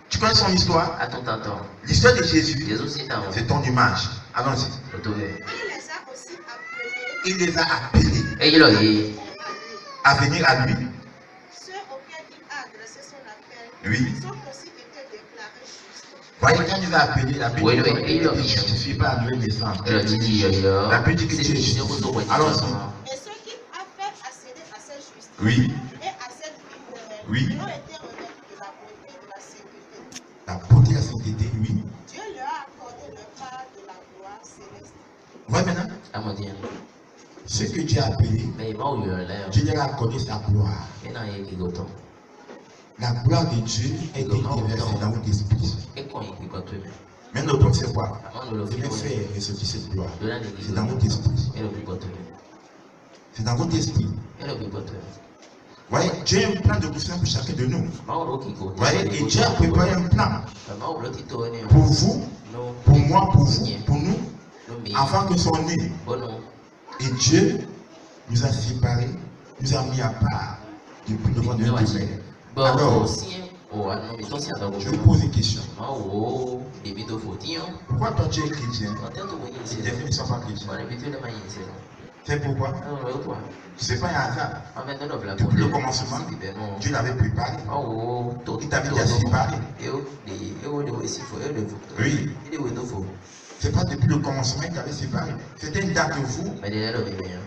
Tu connais son histoire? L'histoire de Jésus, c'est ton image. Allons-y. Il les a appelés à venir à lui. Ceux auxquels il a adressé son appel, oui. Sont aussi été déclarés justes. Voyez, quand il a appelé, la Bible ne justifie pas à Dieu descendre. La Bible dit que Dieu est juste. Allons-y. Et ceux qu'il a fait accéder à cette justice oui. Et à cette vie oui. ont été revêtus de la beauté et de la sainteté. La beauté et la sainteté, oui. Dieu leur a accordé le part de la gloire céleste. Voyez maintenant. Ce que Dieu a appelé, Dieu leur a accordé sa gloire. La gloire de Dieu est déversée dans votre esprit. Mais notre problème, c'est quoi? C'est de faire ressortir cette gloire. C'est dans votre esprit. C'est dans votre esprit. Voyez, Dieu a un plan de poussée pour chacun de nous. Voyez, et Dieu a préparé un plan pour vous, pour moi, pour vous, pour nous, avant que soit né. Et Dieu nous a séparés, nous a mis à part depuis le monde de Dieu. Alors, je vous pose une question. Pourquoi toi tu es chrétien et tes filles ne sont pas chrétiens? C'est pourquoi? Ce n'est pas un hasard. Depuis le commencement, Dieu l'avait préparé. Il t'avait déjà séparé. Oui. Ce n'est pas depuis le commencement qu'il t'avait séparé. C'était une date que vous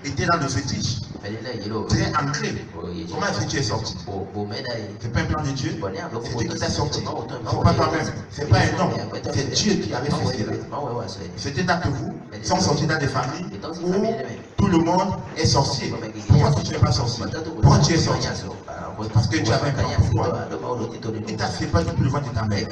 étiez dans le fétiche. Tu es ancré. Comment est-ce que tu es sorti? Ce n'est pas un plan de Dieu. C'est Dieu qui t'a sorti. Ce n'est pas toi-même. Ce n'est pas un homme. C'est Dieu qui avait fait cela. C'était date que vous sont sortis dans des familles où tout le monde est sorcier. Pourquoi tu n'es pas sorcier? Pourquoi tu es sorti? Parce que Dieu avait un plan pour toi. Il t'a séparé depuis le ventre de ta mère.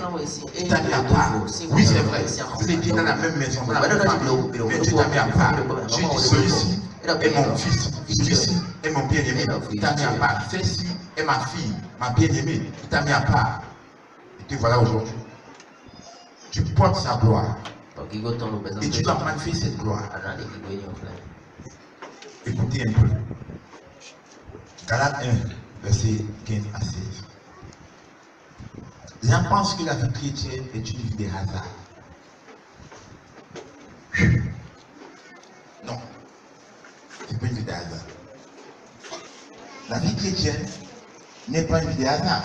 Il t'a mis à part. Oui, c'est vrai. Vous étiez dans la même maison, dans la même famille. Mais Dieu t'a mis à part. Dieu dit celui-ci est mon fils. Celui-ci est mon bien-aimé. Il t'a mis à part. Celle-ci est ma fille, ma bien-aimée. Il t'a mis à part. Et te voilà aujourd'hui. Tu portes sa gloire. Et tu dois manifester cette gloire. Écoutez un peu. Galates 1, verset 15 à 16. Les gens pensent que la vie chrétienne est une vie de hasard. Non. C'est pas une vie de hasard. La vie chrétienne n'est pas une vie de hasard.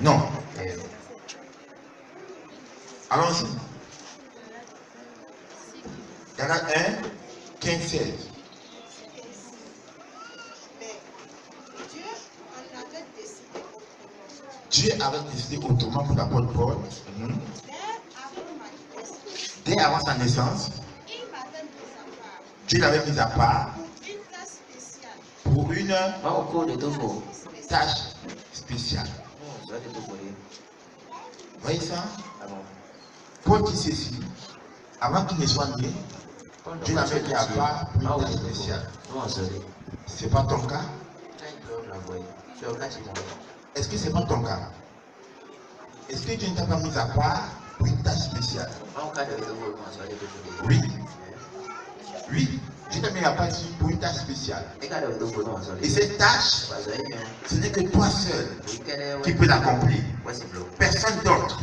Non. Allons-y. Galates 1, 15, 16. Dieu avait décidé autrement pour l'apôtre Paul. Dès avant ma naissance, Dieu l'avait mis à part pour une tâche spéciale. Vous voyez ça? Paul dit ceci, avant qu'il ne soit né, Dieu l'avait mis à part pour une tâche spéciale. Ce n'est pas ton cas? Est-ce que ce n'est pas ton cas? Est-ce que Dieu ne t'a pas mis à part pour une tâche spéciale? Oui. Oui. Dieu t'a mis à part pour une tâche spéciale. Et cette tâche, ce n'est que toi seul qui peux l'accomplir. Personne d'autre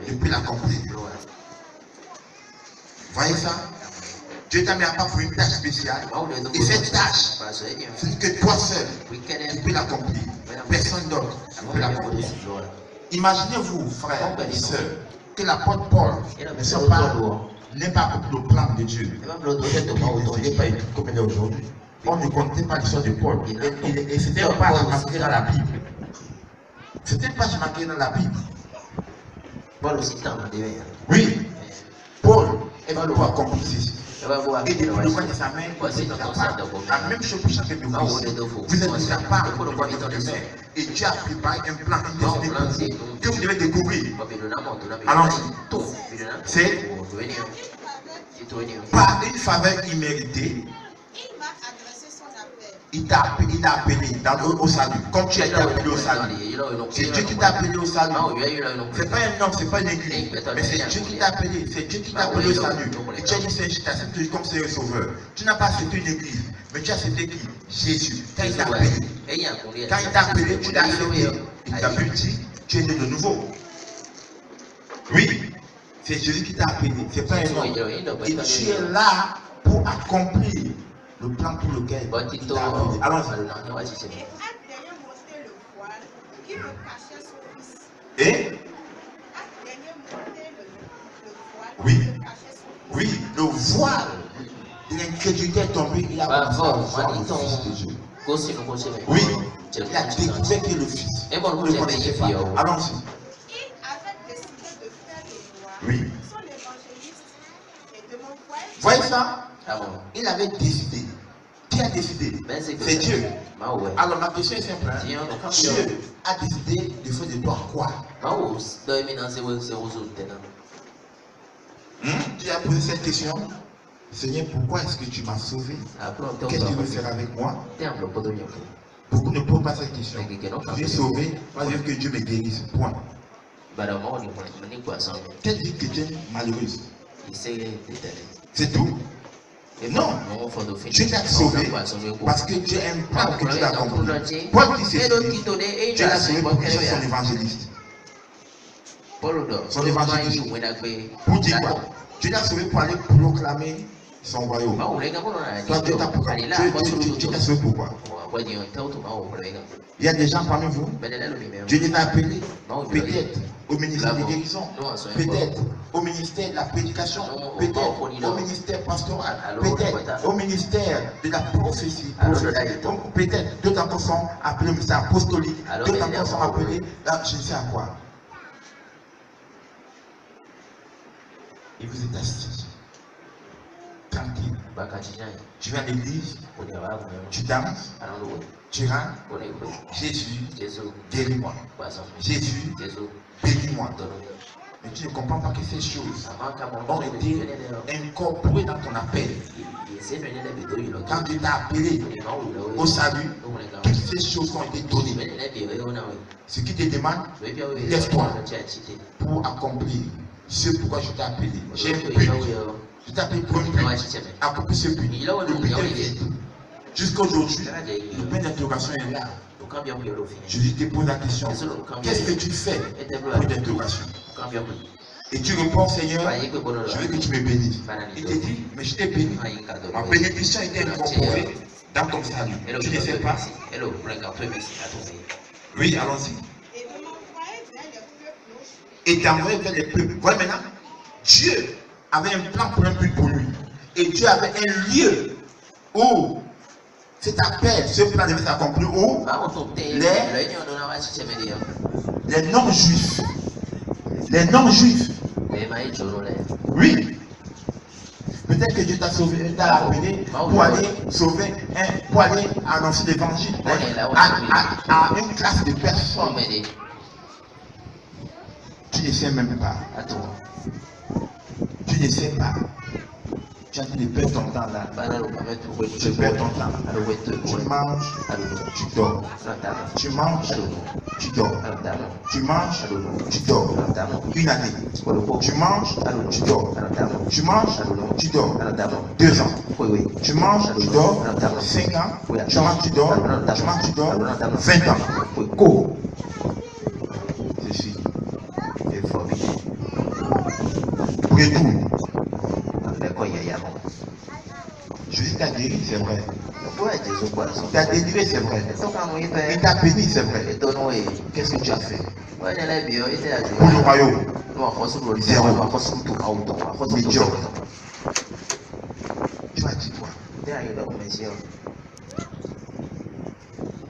ne peut l'accomplir. Voyez ça? Dieu t'a mis à part pour une tâche spéciale. Et cette tâche, ce n'est que toi seul qui peux l'accomplir. Personne d'autre ne peut l'accomplir. Imaginez-vous, frères et sœurs, que l'apôtre Paul n'est pas le plan de Dieu. Il n'est pas écrit comme il est aujourd'hui. On ne comptait pas l'histoire de Paul. Et c'était une page marquée dans la Bible. C'était une page marquée dans la Bible. Oui. Paul est venu pour accomplir ceci. Et depuis le coin de sa main, la même chose pour chacun de vous. Vous êtes déjà part de votre main. Et Dieu a préparé un plan, une destinée que vous devez découvrir. Allons-y. C'est par une faveur imméritée. Il t'a appelé au salut. Comme tu as été appelé au salut. C'est Dieu qui t'a appelé au salut. Ce n'est pas un homme, ce n'est pas une église. Mais c'est Dieu qui t'a appelé. C'est Dieu qui t'a appelé au salut. Et tu as dit, je t'accepte comme Seigneur et Sauveur. Tu n'as pas accepté une église. Mais tu as accepté qui? Jésus. Quand il t'a appelé. Quand il t'a appelé, tu l'as accepté. Il t'a dit, tu es né de nouveau. Oui. C'est Jésus qui t'a appelé. Ce n'est pas un homme. Et tu es là pour accomplir le plan pour lequel il t'a appelé. Allons-y. Et oui, oui, le voile de l'incrédulité est tombé. Il a commencé à voir le Fils de Dieu. Oui, il a découvert que le Fils. Allons-y. Oui. Voyez ça? Il avait décidé. Qui a décidé? C'est Dieu. Alors ma question est simple. Dieu a décidé de faire de toi quoi? Tu as posé cette question. Seigneur, pourquoi est-ce que tu m'as sauvé? Qu'est-ce que tu veux faire avec moi? Beaucoup ne posent pas cette question. Je suis sauvé, pas dire que Dieu me guérisse. Point. Quelle vie chrétienne malheureuse? C'est tout. Non, Dieu t'a sauvé parce que Dieu a un plan que tu as accompli. Paul dit ceci, Dieu l'a sauvé pour qu'il soit son évangéliste. Son évangéliste. Pour dire quoi? Dieu l'a sauvé pour aller proclamer son royaume. Toi, Dieu t'a sauvé pourquoi? Il y a des gens parmi vous, Dieu les a appelés, peut-être au ministère de guérison, peut-être au ministère de la prédication, peut-être au ministère pastoral, peut-être au ministère de la prophétie, peut-être d'autres encore sont appelés au ministère apostolique, d'autres encore sont appelés, là, je ne sais à quoi. Et vous êtes assis, tranquille. Tu vas à l'église, tu danses, tu rentres, Jésus, guéris-moi. Jésus, bénis-moi. Mais tu ne comprends pas que ces choses ont été incorporées dans ton appel. Quand Dieu t'a appelé au salut, toutes ces choses ont été données. Ce qui te demande, lève-toi pour accomplir ce pourquoi je t'ai appelé. J'ai un but. Je t'ai appelé pour un but. Accomplir ce but. Le but est vide. Jusqu'à aujourd'hui, le point d'interrogation est là. Je lui te pose la question. Qu'est-ce que tu fais pour l'interrogation? Et tu réponds, Seigneur, je veux que tu me bénisses. Il te dit, mais je t'ai béni. Ma bénédiction était incorporée dans ton salut. Tu ne sais pas? Oui, allons-y. Et t'envoyer vers les peuples. Voilà maintenant, Dieu avait un plan pour un but pour lui. Et Dieu avait un lieu où cet appel, ce plan devait s'accomplir où Les non-juifs. Les non-juifs. Oui. Peut-être que Dieu t'a sauvé, t'a appelé pour aller sauver, pour aller annoncer l'évangile à une classe de personnes. Tu ne sais même pas. Tu ne sais pas. Tu as dit de perdre ton temps là. Tu perds ton temps. Tu manges, tu dors. Tu manges, tu dors. Tu manges, tu dors. Une année. Tu manges, tu dors. Tu manges, tu dors. 2 ans. Tu manges, tu dors. 5 ans. Tu manges, tu dors. Tu manges, tu dors. 20 ans. C'est fini. Retourne. Jésus t'a guéri, c'est vrai. Il t'a délivré, c'est vrai. Il t'a béni, c'est vrai. Qu'est-ce que tu as fait pour le royaume? Zéro. Médiocre. Tu as dit quoi?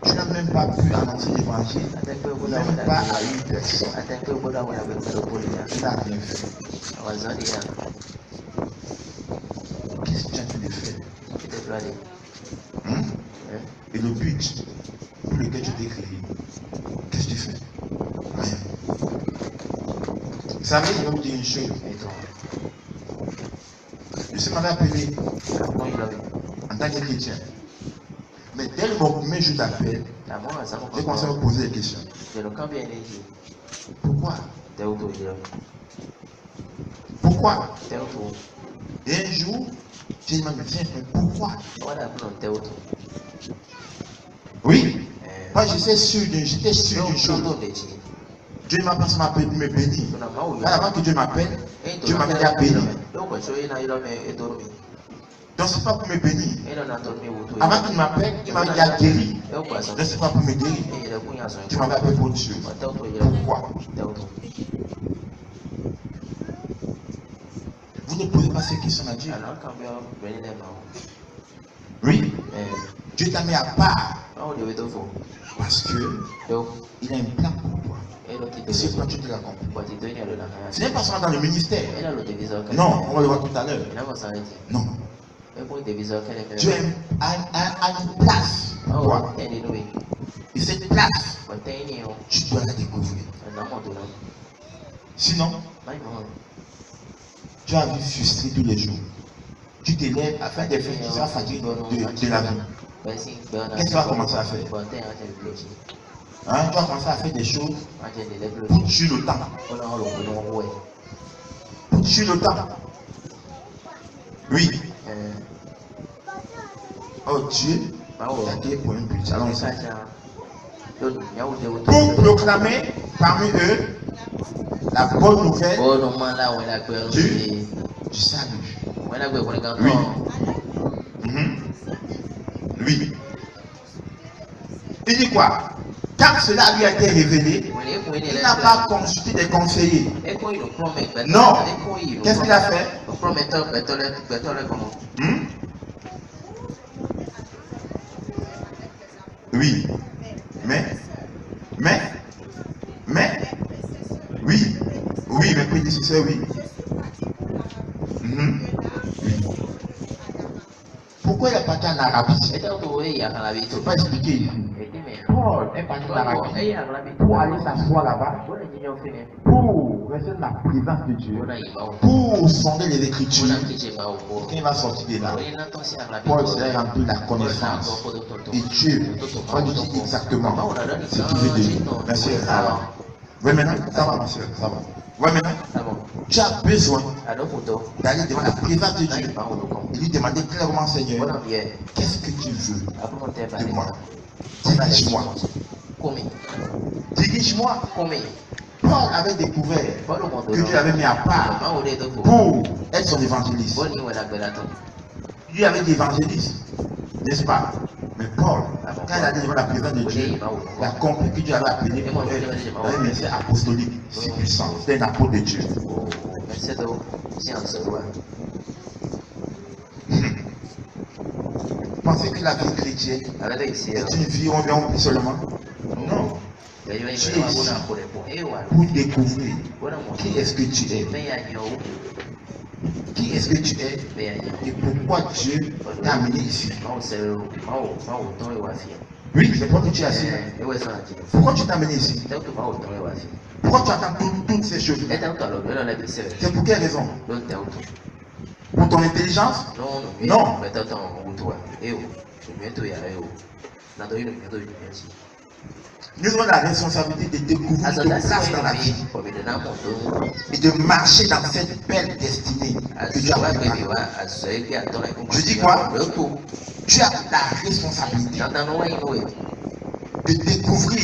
Tu n'as même pas pu annoncer l'évangile. Même pas à une personne. Tu n'as rien fait. Qu'est-ce que tu as dû faire? Et le but pour lequel tu t'es créé, qu'est-ce que tu fais? Rien. Vous savez, je vais vous dire une chose. Je m'avais appelé en tant que chrétien. Mais dès le premier jour d'appel, j'ai commencé à me poser des questions. Pourquoi? Pourquoi? Et un jour, j'ai dit, mais pourquoi? Oui. Moi, j'étais sûr d'une chose. Dieu m'a pas appelé pour me bénir. Avant que Dieu m'appelle, Dieu m'a déjà béni. Donc, ce n'est pas pour me bénir. Avant qu'il m'appelle, il m'a déjà guéri. Donc, ce n'est pas pour me guérir. Tu m'avais appelé pour une chose. Pourquoi? Vous ne posez pas ces questions à Dieu. Oui. Dieu t'a mis à part. Parce que il a un plan pour toi. Et ce plan, tu te l'as compris. Ce n'est pas seulement dans le ministère. Non, on va le voir tout à l'heure. Non. Dieu a une place pour toi. Et cette place, tu dois la découvrir. Sinon, tu vas vivre frustré tous les jours. Tu t'élèves à faire des faits qui sont fatigués de la vie. Qu'est-ce que tu vas commencer à faire? Tu vas commencer à faire des choses pour tuer le temps. Pour tuer le temps. Oui. Oh Dieu, il pour un but. Allons-y. Pour proclamer parmi eux la bonne nouvelle du salut. Oui. Oui. Il dit quoi? Quand cela lui a été révélé, il n'a pas consulté des conseillers. Non. Qu'est-ce qu'il a fait? Oui. Oui. Oui, mais prédécesseur, oui. Pourquoi il est parti en Arabie? Il ne faut pas expliquer ici. Paul est parti en Arabie pour aller s'asseoir là-bas, pour rester dans la présence de Dieu, pour sonder les Écritures. Quand il va sortir de là, Paul s'est rempli de la connaissance. Et Dieu va lui dire exactement ce qu'il veut de lui. Ma soeur, ça va. Oui, maintenant, ça va, ma soeur, ça va. Oui, maintenant, tu as besoin d'aller devant la présence de Dieu et lui demander clairement, Seigneur, qu'est-ce que tu veux de moi? Dirige-moi. Dirige-moi. Paul avait découvert que Dieu avait mis à part pour être son évangéliste. Lui avait dit évangéliste, n'est-ce pas? Mais Paul, quand il a dit devant la présence de Dieu, il a compris que Dieu avait appelé pour un ministère apostolique si puissant. C'était un apôtre de Dieu. Pensez que la vie chrétienne est une vie où on vient seulement? Non. pour découvrir qui est-ce que tu es. Qui est-ce que tu es et pourquoi Dieu t'a amené ici. Oui, c'est pourquoi tu es assis. Pourquoi tu t'as amené ici? Pourquoi tu attends toutes ces choses? C'est pour quelle raison? Pour ton intelligence? Non. Nous avons la responsabilité de découvrir notre place dans la vie et de marcher dans cette belle destinée que Dieu a préparée. Je dis quoi? Tu as la responsabilité de découvrir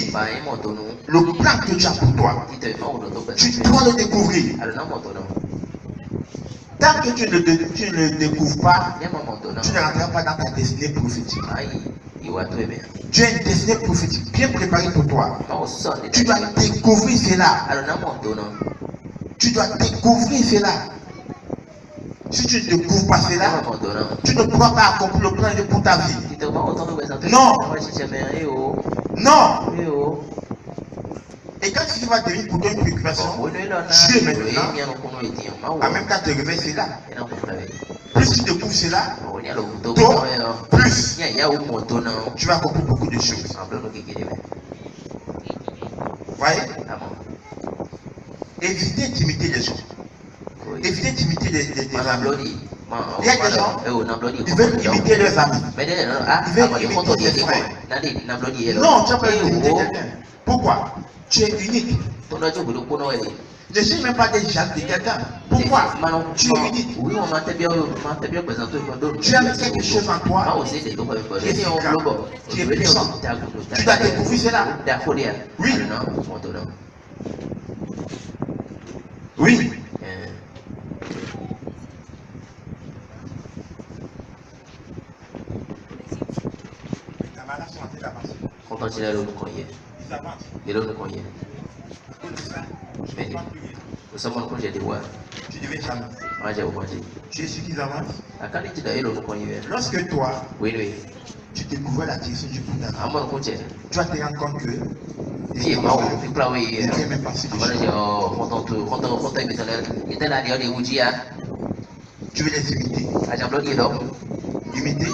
le plan que tu as pour toi. Tu dois le découvrir. Tant que tu ne le découvres pas, tu ne rentreras pas dans ta destinée prophétique. Tu as une destinée prophétique bien préparée pour toi. Tu dois découvrir cela. Tu dois découvrir cela. Si tu ne découvres pas cela, tu ne pourras pas accomplir le plan pour ta vie. Non. Non. Et quand tu vas devenir pour toi une préoccupation, Dieu maintenant, en même temps te réveille cela. Plus tu découvres cela, plus tu vas accomplir beaucoup de choses. Voyez? Évitez d'imiter les gens. Évitez d'imiter les amis. Il y a des gens, ils veulent imiter leurs amis. Ils veulent imiter leurs frères. Non, tu n'as pas imiter quelqu'un. Pourquoi? Tu es unique. Ne suis même pas des gens de quelqu'un. Pourquoi? Tu es unique. Tu as quelque chose en toi qui est fréquent, qui est puissant. Tu dois découvrir cela. Oui. Oui. Tu devais jamais. Tu es suffisamment. Lorsque toi, tu découvres la direction du Bouddha, tu vas te rendre compte que Dieu n'est même pas suffisant. Tu veux les imiter. Imiter.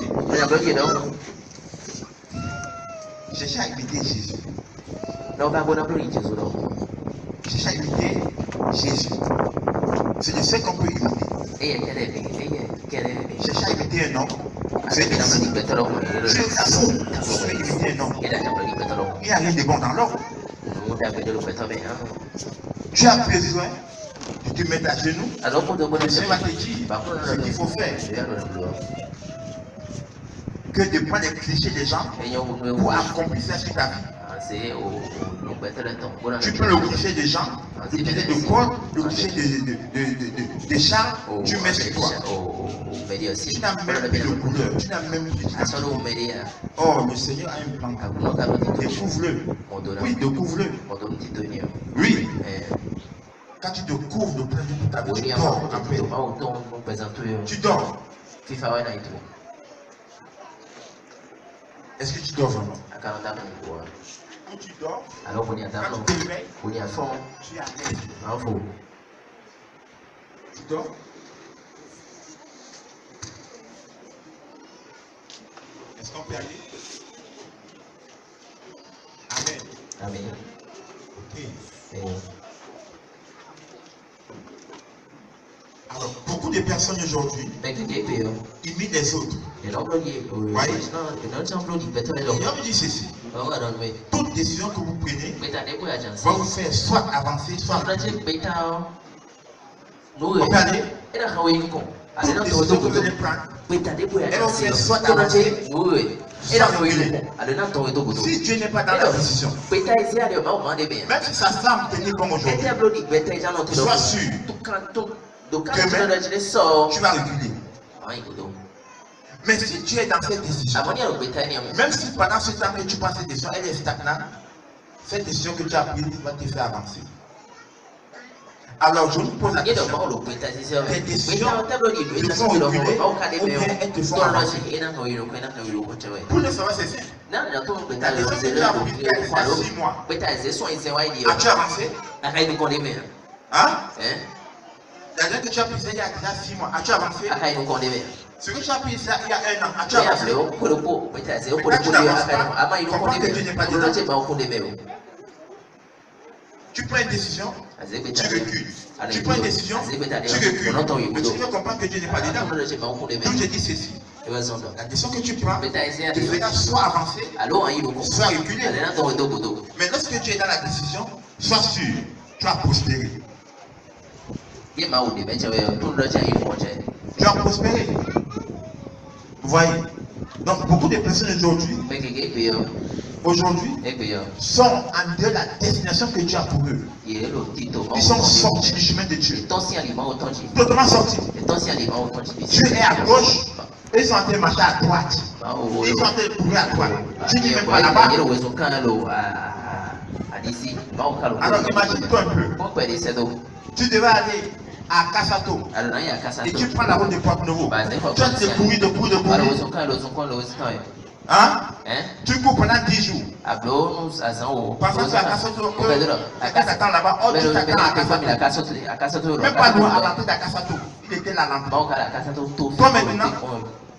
Cherchez à imiter Jésus. Cherchez à imiter Jésus. C'est le seul qu'on peut imiter. Cherchez à imiter un homme. C'est ici. Tu es fou. Tu veux imiter un homme. Il n'y a rien de bon dans l'homme. Tu as besoin de te mettre à genoux. Le Seigneur va te dire ce qu'il faut faire. Que de prendre les clichés des gens pour accomplir ce que tu as vu. Tu peux le cliché des gens, le cliché de Paul, le cliché de Charles, tu mets sur toi. Tu n'as même plus de couleur, tu n'as même plus de... Oh, le Seigneur a un plan. Découvre-le. Oui, découvre-le. Oui. Quand tu découvres le plan de ta vie, tu dors en paix. Tu dors. Est-ce que tu dors vraiment? Quand tu dors, quand tu te réveilles, tu es à l'aise. Tu dors? Est-ce qu'on peut aller? Amen. Amen. Ok. Alors, beaucoup de personnes aujourd'hui imitent les autres. Voyez? Et on me dit ceci. Toute décision que vous prenez va vous faire soit avancer, soit reculer. On peut aller? Toute décision que vous allez prendre, elle va vous faire soit avancer, soit reculer. Si Dieu n'est pas dans la décision, même si sa femme tenait comme aujourd'hui, sois sûr que même tu vas reculer. Mais si tu es dans cette décision, même si pendant ce temps que tu prends cette décision, elle est stagnante, cette décision que tu as prise va te faire avancer. Alors je vous pose la question, tes décisions te font reculer ou bien elles te font avancer? Pour le savoir, c'est simple. La leçon que tu as appris il y a 6 mois. As-tu avancé? Hein? La leçon que tu as appris il y a 6 mois. As-tu avancé? Ce que tu as appris il y a 1 an. As-tu avancé? Maintenant tu n'avances pas. Comprends que Dieu n'est pas dedans. Tu prends une décision, tu recules. Tu prends une décision, tu recules. Mais tu veux comprendre que Dieu n'est pas dedans. Donc je dis ceci. La décision que tu prends te fera soit avancer, soit reculer. Mais lorsque tu es dans la décision, sois sûr, tu vas prospérer. Tu vas prospérer. Vous voyez? Donc beaucoup de personnes aujourd'hui sont en dehors de la destination que Dieu a pour eux. Ils sont sortis du chemin de Dieu. Totalement sortis. Dieu est à gauche. Ils sont en train de marcher à droite. Ils sont en train de courir à droite. Tu dis même pas là-bas. Alors imagine-toi un peu. Tu devais aller à Kassato. Et tu prends la route de Porto-Novo. Tu vas te courir, de courir. Hein? Tu cours pendant 10 jours. Parce que tu as Kassato. Tu t'attends là-bas. Oh, tu t'attends à Kassato. Même pas loin à l'entrée de Kassato. Il était là l'entrée. Toi maintenant,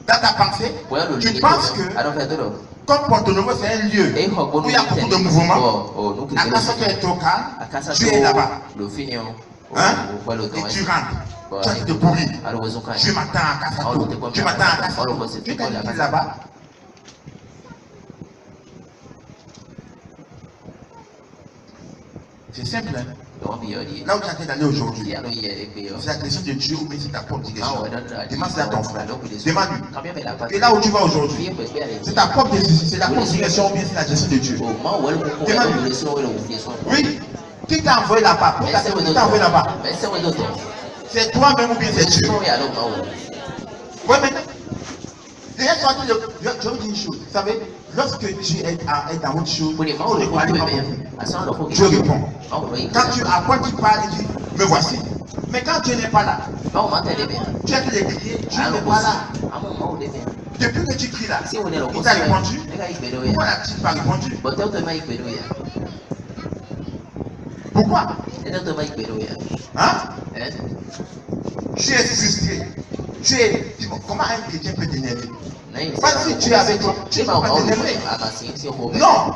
dans ta pensée, tu penses que comme Porto-Novo c'est un lieu où il y a beaucoup de mouvements, à Kassato est au calme, tu es là-bas. Hein? Et tu rentres. Tu as de courir. Je m'attends à Kassato. Je m'attends à Kassato. Tu t'es mis là-bas. C'est simple, hein? Là où tu es en train d'aller aujourd'hui, c'est la question de Dieu ou bien c'est ta propre direction. Demande ça à ton frère. Demande-lui. Et là où tu vas aujourd'hui, c'est ta propre décision, c'est la propre direction ou bien c'est la direction de Dieu. Demande-lui. Oui. Qui t'a envoyé là-bas? Qui t'a envoyé là-bas? C'est toi-même ou bien c'est Dieu? Oui, mais déjà, je vous dis une chose. Vous savez, lorsque Dieu est dans autre chose, Dieu répond. Quand tu parles, il dit, me voici. Mais quand Dieu n'est pas là, tu as fait crier, Dieu n'est pas là. Depuis que tu cries là, il t'a répondu. Pourquoi n'a-t-il pas répondu? Pourquoi? Hein? Tu es frustré. Comment un chrétien peut t'énerver? Pas si tu es avec toi, tu ne peux pas t'énerver. Non.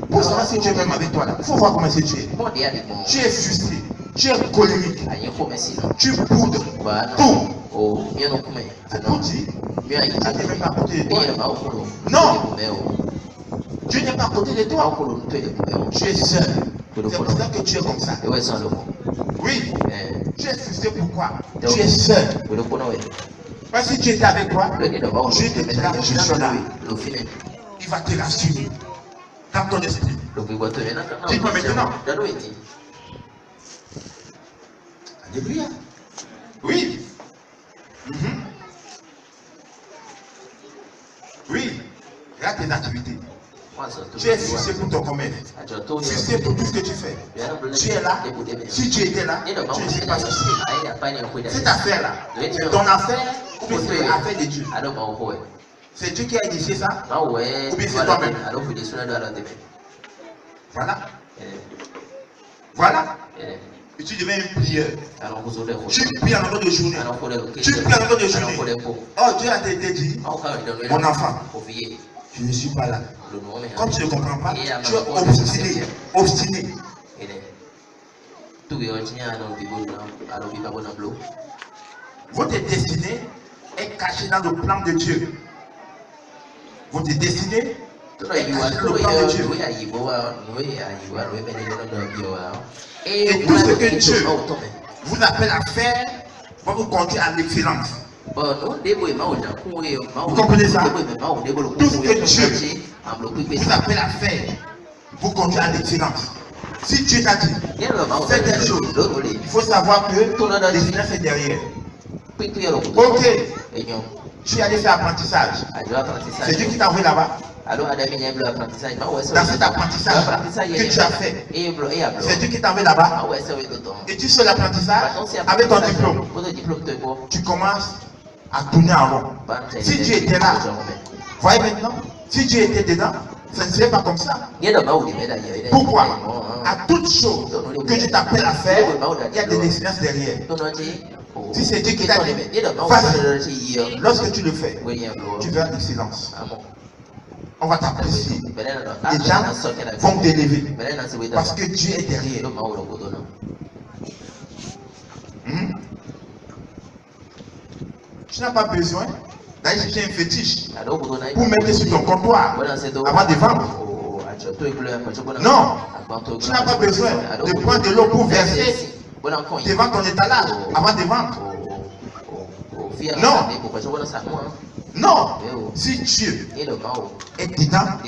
Pour savoir si tu es même avec toi là, il faut voir comment c'est tu es. Tu es frustré, tu es colérique, tu boudes tout. C'est tout dit. Dieu n'est même pas à côté de toi. Non. Dieu n'est pas à côté de toi. Tu es seul. C'est pour ça que tu es comme ça. Oui. Tu es frustré pourquoi? Tu es seul. Parce que si tu étais avec toi, Dieu te dira, je suis là. Il va te rassurer dans ton esprit. Dis-moi maintenant. Alléluia. Oui. Oui. Regarde tes activités. Tu es frustré pour ton commerce. Frustré pour tout ce que tu fais. Tu es là. Si tu étais là, tu ne serais pas frustré. Cette affaire-là, ton affaire, ou bien c'est l'affaire de Dieu. C'est Dieu qui a initié ça, ou bien c'est toi-même. Voilà. Voilà. Et tu deviens une prière. Tu pries en ordre de journée. Tu pries en ordre de journée. Oh, Dieu a été dit, mon enfant, je ne suis pas là. Comme tu ne comprends pas, tu es obstiné. Obstiné. Votre destinée est cachée dans le plan de Dieu. Votre destinée est cachée dans le plan de Dieu. Et tout ce que Dieu vous appelle à faire va vous conduire à l'excellence. Vous comprenez ça? Tout ce que Dieu vous appelle à faire vous conduit à l'excellence. Si Dieu t'a dit, fais telle chose, il faut savoir que l'excellence est derrière. Ok, tu es allé faire apprentissage. C'est Dieu qui t'a envoyé là-bas. Dans cet apprentissage que tu as fait, c'est Dieu qui t'a envoyé là-bas. Et tu fais l'apprentissage avec ton diplôme. Tu commences à tourner en rond. Si Dieu était là, voyez maintenant, si Dieu était dedans, Ça ne serait pas comme ça. Pourquoi? À toute chose que tu t'appelles à faire, il y a des exigences derrière. Si c'est Dieu qui t'a dit, vas-y, lorsque tu le fais, tu verras l'excellence. On va t'apprécier. Les gens vont t'élever parce que Dieu est derrière. Tu n'as pas besoin d'aller chercher un fétiche pour mettre sur ton comptoir avant de vendre. Non, tu n'as pas besoin de prendre de l'eau pour verser devant ton étalage avant de vendre. Non. Non, si Dieu est dedans,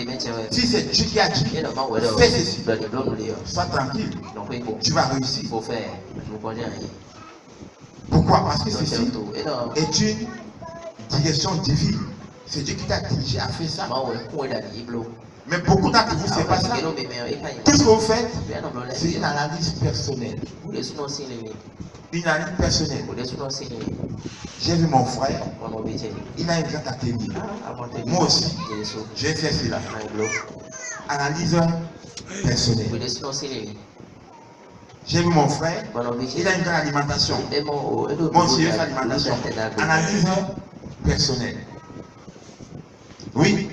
si c'est Dieu qui a dit, fais ceci, sois tranquille, tu vas réussir. Pourquoi? Parce que ceci est une direction divine. C'est Dieu qui t'a dirigé à faire ça. Mais beaucoup d'entre vous, c'est pas ça. Qu'est-ce que vous faites? C'est une analyse personnelle. Une analyse personnelle. J'ai vu mon frère, il a un grand atelier. Moi aussi, je vais faire cela. Analyse personnelle. J'ai vu mon frère, il a une grande alimentation. Moi aussi, je vais faire l'alimentation. Analyse personnelle. Oui.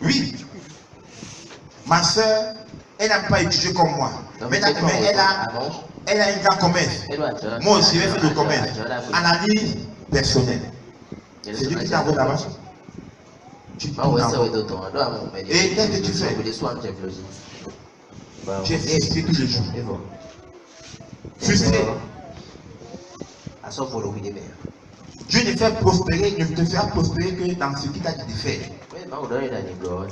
Oui. Ma soeur, elle n'a pas étudié comme moi. Mais elle a un grand commerce. Moi aussi, je vais faire le commerce. Analyse personnelle. C'est Dieu qui t'envoie là-bas. Tu tournes en. Et qu'est-ce que tu fais? Tu es frustré tous les jours. Frustré. Dieu ne fait prospérer, ne te fera prospérer que dans ce qu'il t'a dit de faire.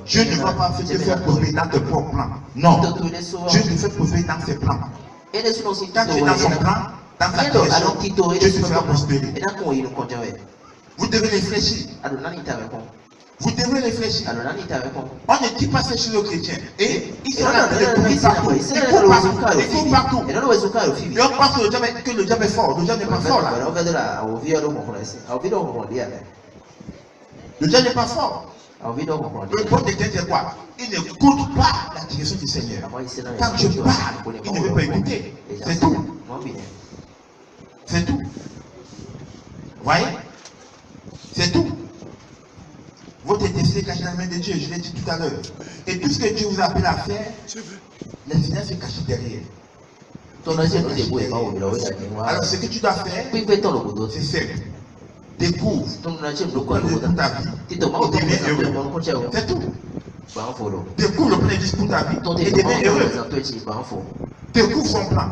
Dieu ne va pas te faire prospérer dans tes propres plans. Non. Dieu te fait prospérer dans ses plans. Quand tu es dans son plan, dans ta direction, Dieu te fera prospérer. Vous devez réfléchir. Vous devez réfléchir. On ne dit pas ça chez les chrétiens. Et ils sont là de courir partout. Ils courent partout. Et on pense que le diable est fort. Le diable n'est pas fort là. Le diable n'est pas fort. Le bon de Dieu c'est quoi? Il n'écoute pas la direction du Seigneur. Quand je parle, il ne veut pas écouter. C'est tout. C'est tout. Vous voyez? C'est tout. Votre destin est caché dans la main de Dieu, je l'ai dit tout à l'heure. Et tout ce que Dieu vous appelle à faire, les finances est caché derrière. Alors ce que tu dois faire, c'est simple. Découvre le plan de Dieu pour ta vie et deviens heureux. C'est tout. Découvre le plan de Dieu pour ta vie et deviens heureux. Découvre son plan.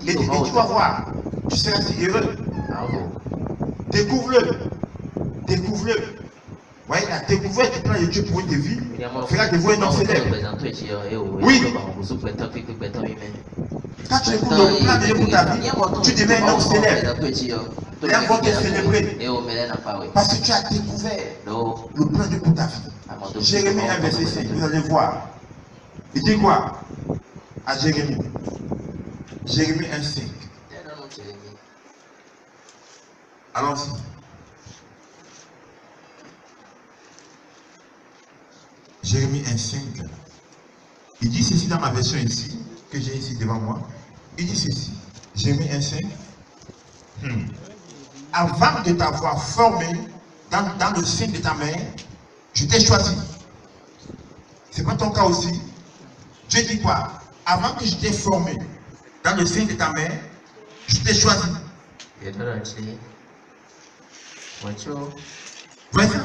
Et tu vas voir, tu seras si heureux. Découvre-le. Découvre-le. Vous voyez, la découverte du plan de Dieu pour une vie fera de vous un homme célèbre. Oui. Quand tu découvres le plan de Dieu pour ta vie, tu deviens un homme célèbre. Les gens vont te célébrer. Parce que tu as découvert le plan de Dieu pour ta vie. Jérémie 1, verset 5, vous allez voir. Il dit quoi à Jérémie? Jérémie 1, 5. Allons-y. Jérémie 1, 5. Il dit ceci dans ma version ici, que j'ai ici devant moi. Il dit ceci. Jérémie 1, 5. Avant de t'avoir formé dans le sein de ta mère, je t'ai choisi. Ce n'est pas ton cas aussi. Dieu dit quoi? Avant que je t'ai formé dans le sein de ta mère, je t'ai choisi. Voyez ça?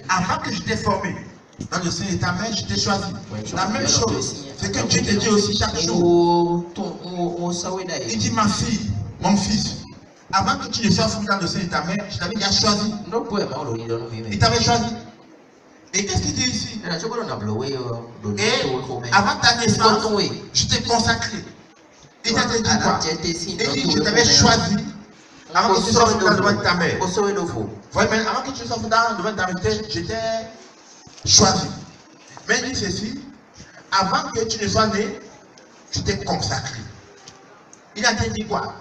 Avant que je t'ai formé dans le sein de ta mère, je t'ai choisi. La même chose, c'est que Dieu te dit aussi chaque jour. Il dit ma fille, mon fils, avant que tu ne sois formé dans le sein de ta mère, je t'avais déjà choisi. Il t'avait choisi. Et qu'est-ce qu'il dit ici? Et avant ta naissance, je t'ai consacré. Il t'a dit quoi? Il dit je t'avais choisi avant que tu sois formé dans le ventre de ta mère. Voyez, mais avant que tu sois formé dans le ventre de ta mère, je t'ai choisi. Mais il dit ceci, avant que tu ne sois né, je t'ai consacré. Il a dit quoi?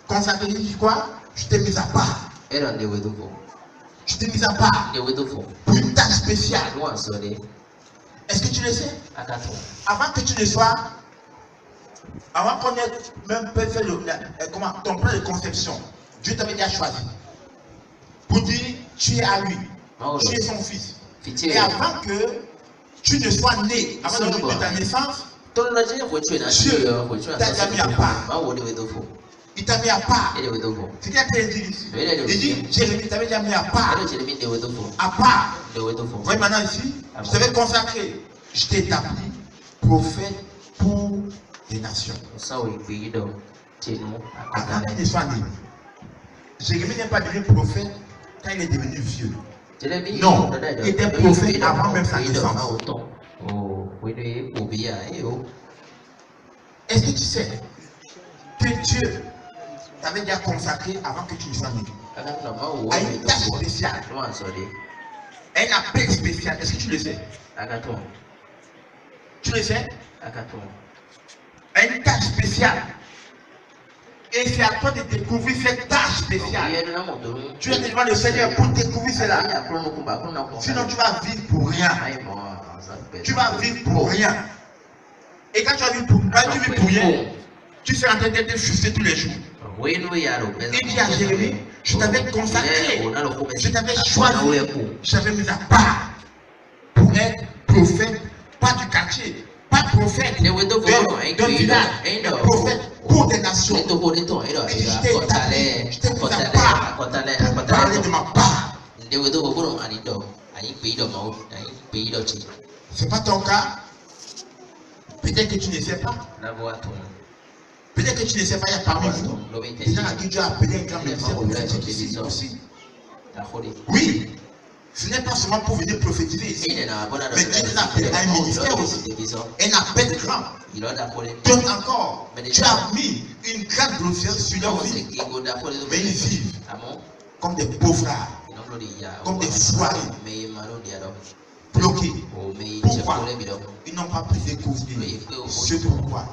Consacré, il dit quoi? Je t'ai mis à part. Je t'ai mis à part pour une tâche spécial. Est-ce que tu le sais? Avant que tu ne sois, avant qu'on ait même fait ton plan de conception, Dieu t'avait déjà choisi. Pour dire, tu es à lui. Tu es son fils. Et avant que tu ne sois né, avant le jour de ta naissance, Dieu t'a déjà mis à part. Il t'a mis à part. C'est ce qu'il a dit ici. Il dit, Jérémie t'avait déjà mis à part. À part. Vous voyez maintenant ici, je t'avais consacré. Je t'ai établi prophète pour les nations. Avant qu'il ne soit né, Jérémie n'est pas devenu prophète quand il est devenu vieux. Non, il était prophète avant même sa naissance. Est-ce que tu sais que Dieu t'avait déjà consacré avant que tu ne sois né à une tâche spéciale, un appel spécial? Est-ce que tu le sais? Tu le sais? Une tâche spéciale. Et c'est à toi de découvrir cette tâche spéciale. Tu es devant le Seigneur pour découvrir cela. Sinon tu vas vivre pour rien. Tu vas vivre pour rien. Et quand tu vas vivre pour rien, tu seras en train d'être frustré tous les jours. Et dis à Jérémie, je t'avais consacré, je t'avais choisi, je t'avais mis à part pour être prophète, pas du quartier, pas prophète d'un village, mais prophète pour des nations. Et je t'ai établi, je t'ai mis à part pour parler de ma part. Ce n'est pas ton cas. Peut-être que tu ne sais pas. Peut-être que tu ne sais pas, il y a parmi vous des gens à qui Dieu a appelé un grand ministère prophétique ici aussi. Oui, ce n'est pas seulement pour venir prophétiser ici, mais Dieu nous a appelé à un ministère aussi, un appel grand. Donc encore, tu as mis une grande glorification sur leur vie, mais ils vivent comme des pauvres, comme des foirés, bloqués. Pourquoi? Ils n'ont pas pu découvrir ce pourquoi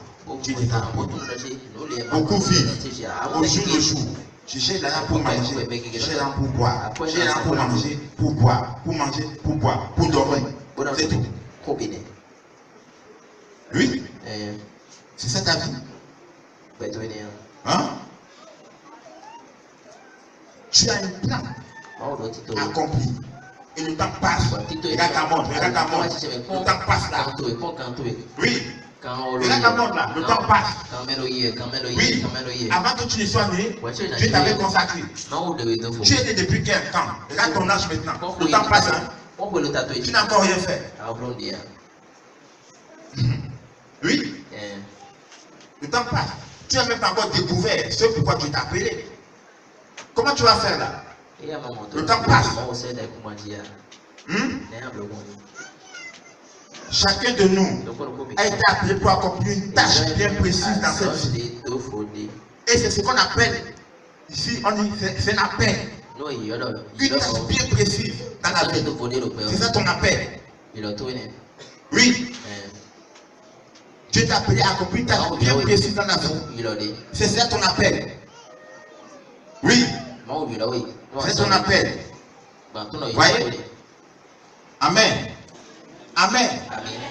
Dieu les a appelés. Beaucoup vivent au jour le jour. J'ai l'argent pour manger, j'ai l'argent pour boire, j'ai l'argent pour manger, pour boire, pour manger, pour boire, pour dormir. C'est tout. Oui? C'est ça ta vie? Hein? Tu as un plan accompli. Et le temps passe. Regarde ta montre, regarde ta montre. Le temps passe là. Oui. Regarde ta montre là. Le temps passe. Oui. Avant que tu ne sois né, Dieu t'avait consacré. Tu étais depuis quel temps? Regarde ton âge maintenant. Le temps passe. Hein? Tu n'as encore rien fait. Oui. Le temps passe. Tu n'as même pas encore découvert ce pourquoi Dieu t'a appelé. Comment tu vas faire là? Le temps passe. Chacun de nous a été appelé pour accomplir une tâche bien précise dans cette vie. Et c'est ce qu'on appelle, ici on dit, c'est un appel. Une tâche bien précise dans la vie. C'est ça ton appel. Oui. Dieu t'a appelé à accomplir une tâche bien précise dans la vie. C'est ça ton appel. Oui. C'est ton appel. Voyez? Amen. Amen.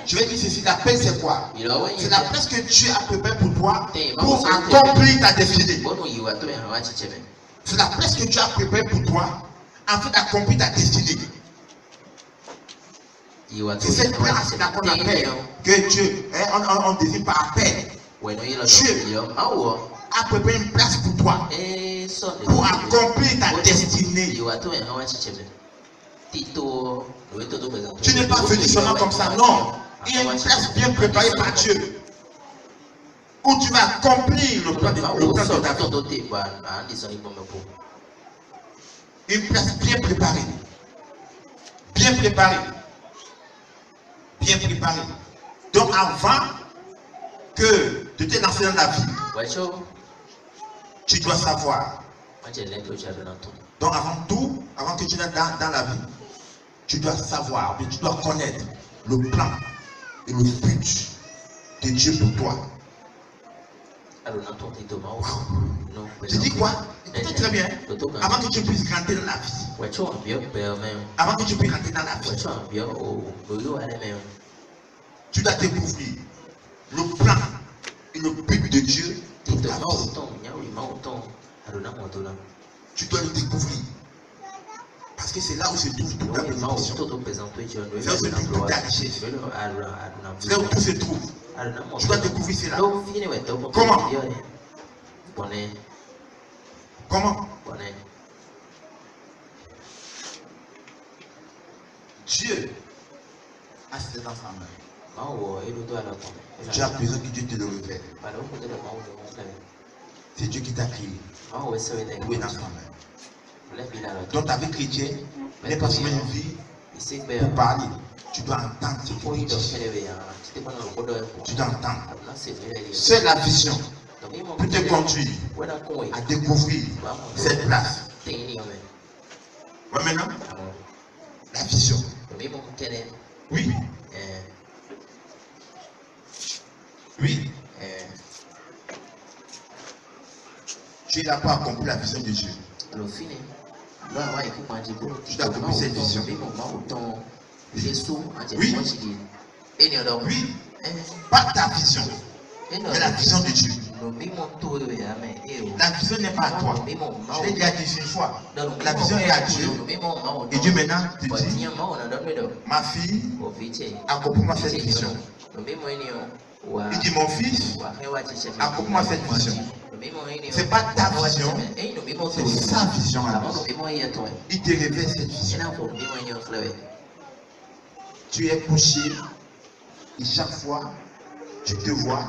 Je vais dire ceci, l'appel c'est quoi? C'est l'appel que Dieu a préparé pour toi pour accomplir ta destinée. C'est l'appel que Dieu a préparé pour toi afin d'accomplir ta destinée. C'est cette place qu'on appelle que Dieu, on désigne par appel. Dieu a préparé une place pour toi pour accomplir ta destinée. Tu n'es pas venu seulement comme ça, non. Il y a une place bien préparée par Dieu où tu vas accomplir le plan de ta vie. Une place bien préparée. Bien préparée. Bien préparée. Donc avant que de te lancer dans la vie, tu dois savoir. Donc avant tout, avant que tu n'entres dans la vie, tu dois savoir, mais tu dois connaître le plan et le but de Dieu pour toi. Je dis quoi? Écoutez très bien. Avant que tu puisses rentrer dans la vie. Avant que tu puisses rentrer dans la vie. Tu dois découvrir le plan et le but de Dieu pour ta vie. Tu dois le découvrir. Parce que c'est là où se trouve toute ta bénédiction. C'est là où se trouve toute ta richesse. C'est là où tout se trouve. Tu dois découvrir cela. Comment? Comment? Dieu a ses dans sa main. Tu as besoin que Dieu te le révèle. C'est Dieu qui t'a créé. Tout est dans sa main. Donc ta vie chrétienne n'est pas seulement une vie pour parler. Tu dois entendre ce qu'il dit. Tu dois entendre. C'est la vision pour te conduire à découvrir cette place. Ouais, maintenant, la vision. Oui. Oui. Tu es là pour accomplir la vision de Dieu. Tu dois accomplir cette vision. Oui. Oui. Pas ta vision, mais la vision de Dieu. La vision n'est pas à toi. Je l'ai déjà dit une fois. La vision est à Dieu. Et Dieu maintenant te dit, ma fille, accomplis-moi cette vision. Il dit, mon fils, accomplis-moi cette vision. Ce n'est pas ta vision, c'est sa vision à lui. Il te révèle cette vision. Tu es couché et chaque fois tu te vois,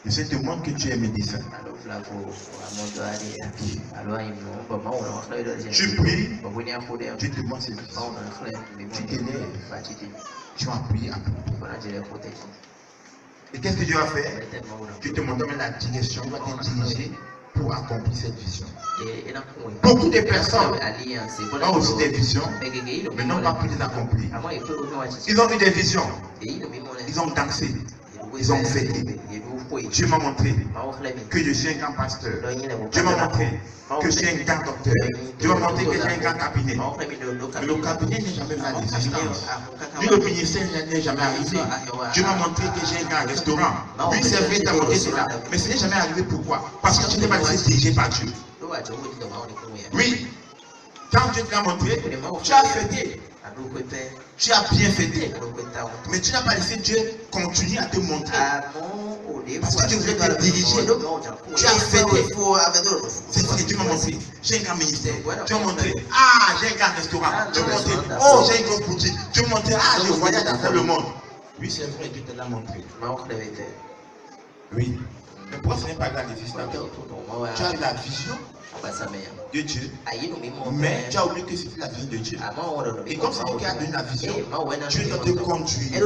je te montre que tu es médecin. Tu pries, tu te montres cette vision. Tu t'élèves, tu as prié à propos. Et qu'est-ce que Dieu va faire? Tu te montres la direction, tu vas te diriger pour accomplir cette vision. Beaucoup de personnes ont aussi des visions, mais n'ont pas pu les accomplir. Ils ont eu des visions, ils ont dansé, ils ont fêté. Dieu m'a montré que je suis un grand pasteur. Dieu m'a montré que je suis un grand docteur. Dieu m'a montré que j'ai un grand cabinet. Mais le cabinet n'est jamais à l'existence. Ni le ministère n'est jamais arrivé. Dieu m'a montré que j'ai un grand restaurant. Oui, c'est vrai, tu as montré cela. Mais ce n'est jamais arrivé. Pourquoi? Parce que tu n'es pas laissé diriger par Dieu. Oui. Quand Dieu te l'a montré, tu as fêté. Tu as bien fêté. Mais tu n'as pas laissé Dieu continuer à te montrer. Parce que Dieu voulait te diriger. Tu as fêté. C'est ce que Dieu m'a montré. J'ai un grand ministère. Tu m'as montré. Ah, j'ai un grand restaurant. Tu m'as montré. Oh, j'ai une grosse boutique. Tu m'as montré. Ah, je voyage à travers le monde. Oui, c'est vrai, Dieu te l'a montré. Oui. Mais pourquoi ce n'est pas là l'existence? Tu as eu la vision de Dieu, mais tu as oublié que c'était la vision de Dieu. Et comme c'est Dieu qui a donné la vision, Dieu doit te conduire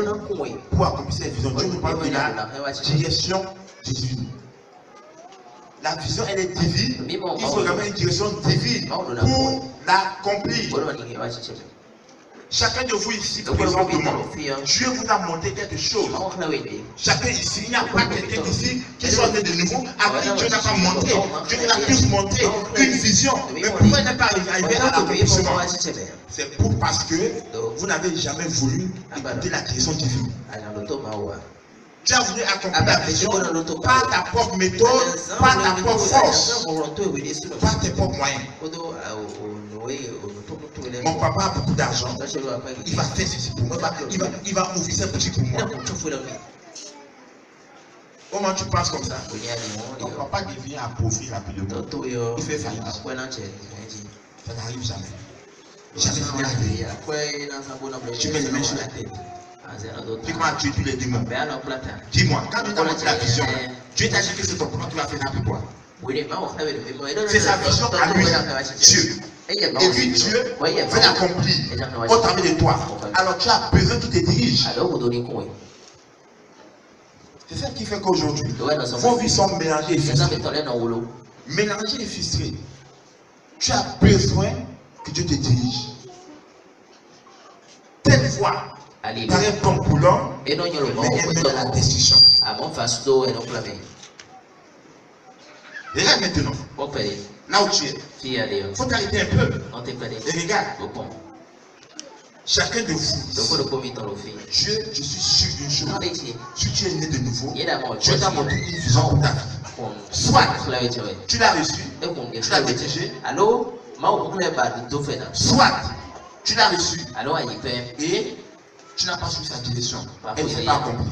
pour accomplir cette vision. Dieu nous parle de la direction divine. La vision, elle est divine. Il faut avoir une direction divine pour l'accomplir. Chacun de vous ici, présentement, Dieu vous a montré quelque chose. Chacun ici, il n'y a pas quelqu'un ici qui soit né de nouveau, à qui Dieu n'a pas montré. Dieu n'a plus montré une vision. Mais pourquoi il n'est pas arrivé à l'accomplissement? C'est parce que vous n'avez jamais voulu écouter la direction divine. Tu as voulu accomplir la vision par ta propre méthode, par ta propre force, par tes propres moyens. Mon papa a beaucoup d'argent, il va faire ceci pour moi, il va ouvrir cette boutique pour moi. Comment tu penses comme ça? Ton papa devient appauvri rapidement. Il fait faillite. Ça n'arrive jamais. Jamais ça n'arrive. Tu mets les mains sur la tête. Tu crois tuer tous les démons. Dis-moi, quand tu t'as montré la vision, Dieu t'a dit que c'est ton plan qui va faire n'importe quoi. C'est sa vision à lui, Dieu. Et puis Dieu veut l'accomplir au travers de toi. Alors tu as besoin qu'il te dirige. C'est ça qui fait qu'aujourd'hui, vos vies sont mélangées et frustrées. Mélangées et frustrées. Tu as besoin que Dieu te dirige. Telle fois paraît bon pour l'homme, mais elle mène à la destruction. Et là maintenant, là où tu es, il faut t'arrêter un peu. Et regarde, chacun de vous, Dieu, je suis sûr d'une chose. Si tu es né de nouveau, Dieu t'a montré une vision pour ta vie. Soit tu l'as reçu, tu l'as rédigé, soit tu l'as reçu et tu n'as pas su sa direction. Elle ne s'est pas accomplie.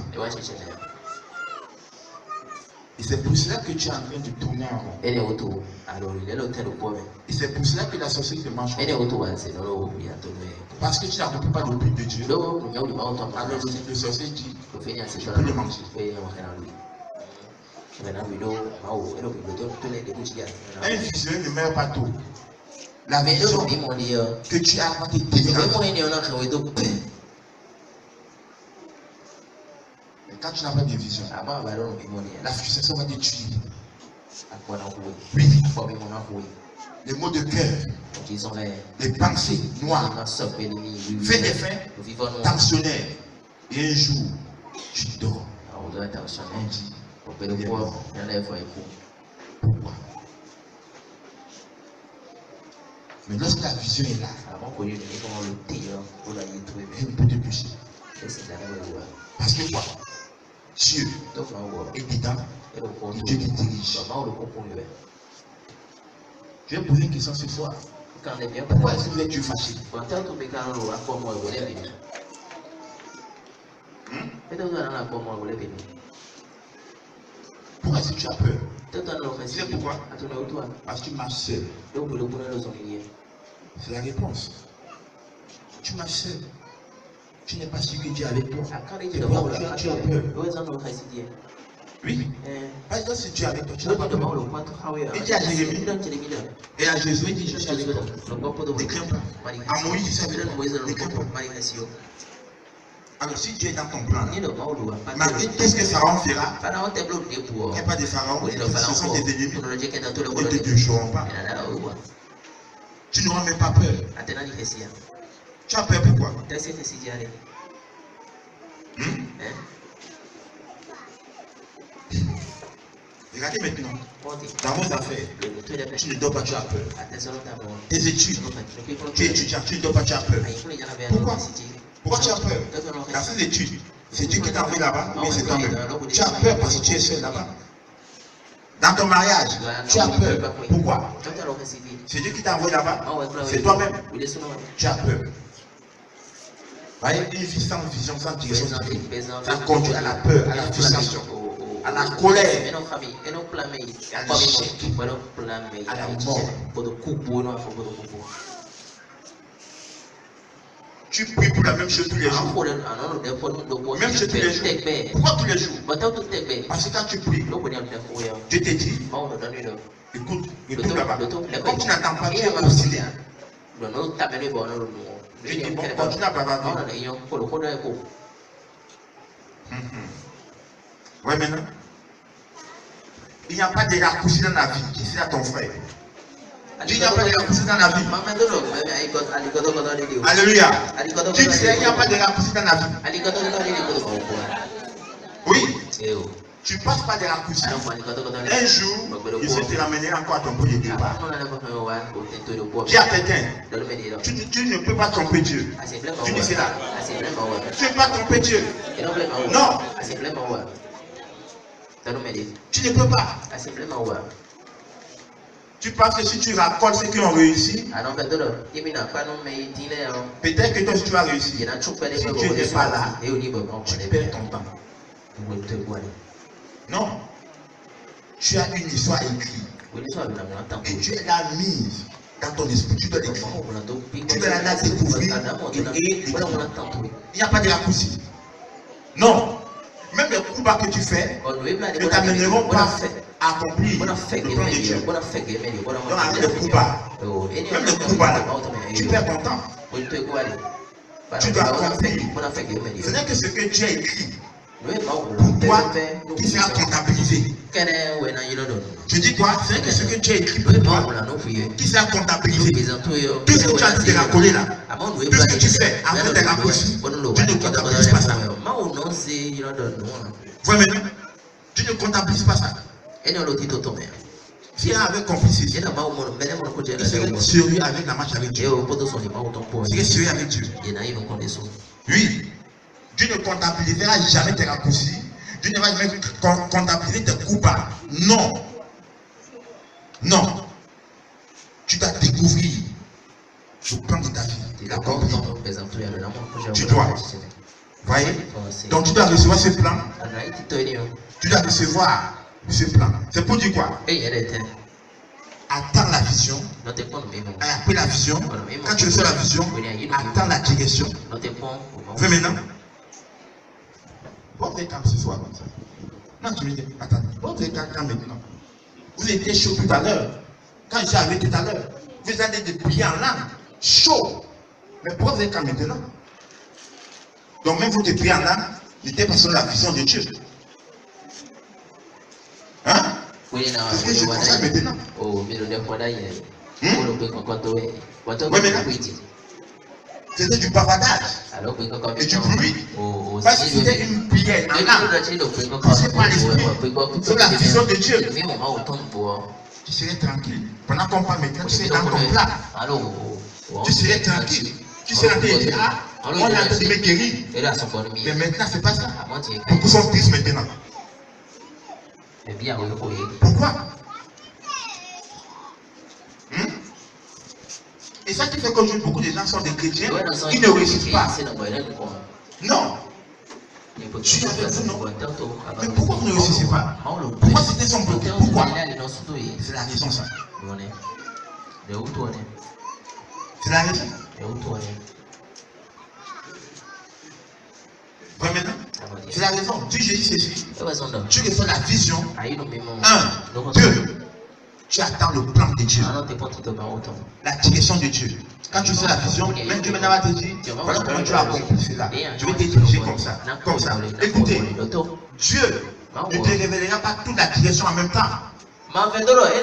Et c'est pour cela que tu es en train de tourner en rond. Et c'est pour cela que la sorcellerie te mange. Parce que tu n'as compris pas le but de Dieu. Alors le sorcier dit, tu peux le manger. Un visionnaire ne meurt pas tôt. La vision que tu as va te déranger. Quand tu n'as pas de vision, la frustration va te tuer. Oui. Les mots de cœur, les pensées noires, fait des fins, tensionnaires. Et un jour, tu dors. On dit, pourquoi? Mais lorsque la vision est là, elle ne peut te toucher. Parce que quoi? Dieu est dedans et Dieu qui dirige. Je vais poser une question ce soir. Pourquoi est-ce que vous êtes fâché? Pourquoi est-ce que tu as peur? Tu sais pourquoi? Parce que tu marches seul. C'est la réponse. Tu marches seul. Tu n'es pas sûr que Dieu est avec toi. Tu as peur. Oui. Par exemple, si Dieu est avec toi, tu n'as pas peur. Il dit à Jérémie et à Jésus, il dit, je suis avec toi. Ne crains pas. À Moïse, il dit, ne crains pas. Alors si Dieu est dans ton plan, qu'est-ce que Pharaon fera? Il n'y a pas de Pharaon, ce sont des ennemis. Ils ne te toucheront pas. Tu n'auras même pas peur. Tu as peur pourquoi? Regardez maintenant, dans vos affaires, tu ne dors pas, tu as peur. Tes études, tu es étudiant, tu ne dors pas, tu as peur. Pourquoi? Pourquoi tu as peur? Dans ces études, c'est Dieu qui t'a envoyé là-bas, mais c'est toi-même. Tu as peur parce que tu es seul là-bas. Dans ton mariage, tu as peur. Pourquoi? C'est Dieu qui t'a envoyé là-bas, c'est toi-même. Tu as peur. Voyez, une vie sans vision, sans direction, ça conduit à la peur, à la frustration, à la colère, à l'échec, à la mort. Tu pries pour la même chose tous les jours. Même chose tous les jours. Pourquoi tous les jours? Parce que quand tu pries, Dieu te dit, écoute là-bas. Comme tu n'attends pas, tu es oscillé. Je dis, bon, continue à bavarder. Ouais, maintenant. Il n'y a pas de raccourci dans la vie. Qui c'est à ton frère? Il n'y a pas de raccourci dans la vie. Alléluia. Tu sais, il n'y a pas de raccourci dans la vie. Oui. Tu passes pas des raccourcis. Un jour, il se te ramener encore à ton point de départ. Dis à quelqu'un, tu ne peux pas tromper Dieu. Tu dis cela. Tu ne peux pas tromper Dieu. Non. Tu ne peux pas. Tu penses que si tu raccordes ceux qui ont réussi, peut-être que toi si tu as réussi, si tu n'es pas là, tu perds ton temps. Non. Tu as une histoire écrite. Et tu l'as mise dans ton esprit. Tu dois l'écrire. Tu dois la découvrir et il n'y a pas de raccourci. Non. Même les coups bas que tu fais ne t'amèneront pas à accomplir le plan de Dieu. Donc avec les coups bas, même les coups bas là, tu perds ton temps. Tu dois accomplir. Ce n'est que ce que Dieu a écrit. Pour toi, qui sera comptabilisé. Je dis quoi? C'est que ce que tu as écrit pour toi, qui sera comptabilisé. Tout ce que tu as dit de racoler là, tout ce que tu fais après tes raccourcis, tu ne comptabilises pas ça. Voilà maintenant, tu ne comptabilises pas ça. Si un avait compris ceci, il serait sérieux avec la marche avec Dieu. Il serait sérieux avec Dieu. Oui. Dieu ne comptabilisera jamais tes raccourcis. Dieu ne va jamais comptabiliser tes coupables. Non. Non. Tu dois découvrir le plan de ta vie. Tu dois. Voyez? Donc tu dois recevoir ce plan. Tu dois recevoir ce plan. C'est pour dire quoi? Attends la vision. Après la vision, quand tu reçois la vision, attends la direction. Vous maintenant? Vous êtes calme ce soir comme ça. Non, tu me dis, attends, vous êtes calme maintenant. Vous étiez chaud tout à l'heure. Quand je suis arrivé tout à l'heure, vous allez de prier en langue. Chaud. Mais pourquoi vous êtes calme maintenant? Donc même vous te priez en langue, n'était pas sur la vision de Dieu. Hein? C'est ce que je constate maintenant. Oui, maintenant. C'était du bavardage et du bruit. Parce que c'était une prière en langue. C'est pas l'esprit. C'est la vision de Dieu. Tu serais tranquille. Pendant qu'on parle maintenant, tu serais dans ton plat. Tu serais tranquille. Tu serais en train de dire, ah, on est en train de me guérir. Mais maintenant, c'est pas ça. Beaucoup sont tristes maintenant. Pourquoi? Et ça qui fait qu'aujourd'hui, beaucoup de gens sont des chrétiens, ils ne réussissent pas. Non. Je suis avec vous, non? Mais pourquoi vous ne réussissez pas? Pourquoi c'était son bloqué? Pourquoi? C'est la raison, ça. C'est la raison. Voyez maintenant? C'est la raison. Dieu, j'ai dit ceci. Tu reçois la vision. 1, 2. Tu attends le plan de Dieu. La direction de Dieu. Quand tu sais la vision, même Dieu maintenant va te dire, voilà comment tu vas accomplir cela. Je vais te diriger comme ça. Comme ça. Écoutez, Dieu ne te révélera pas toute la direction en même temps. Tu vas être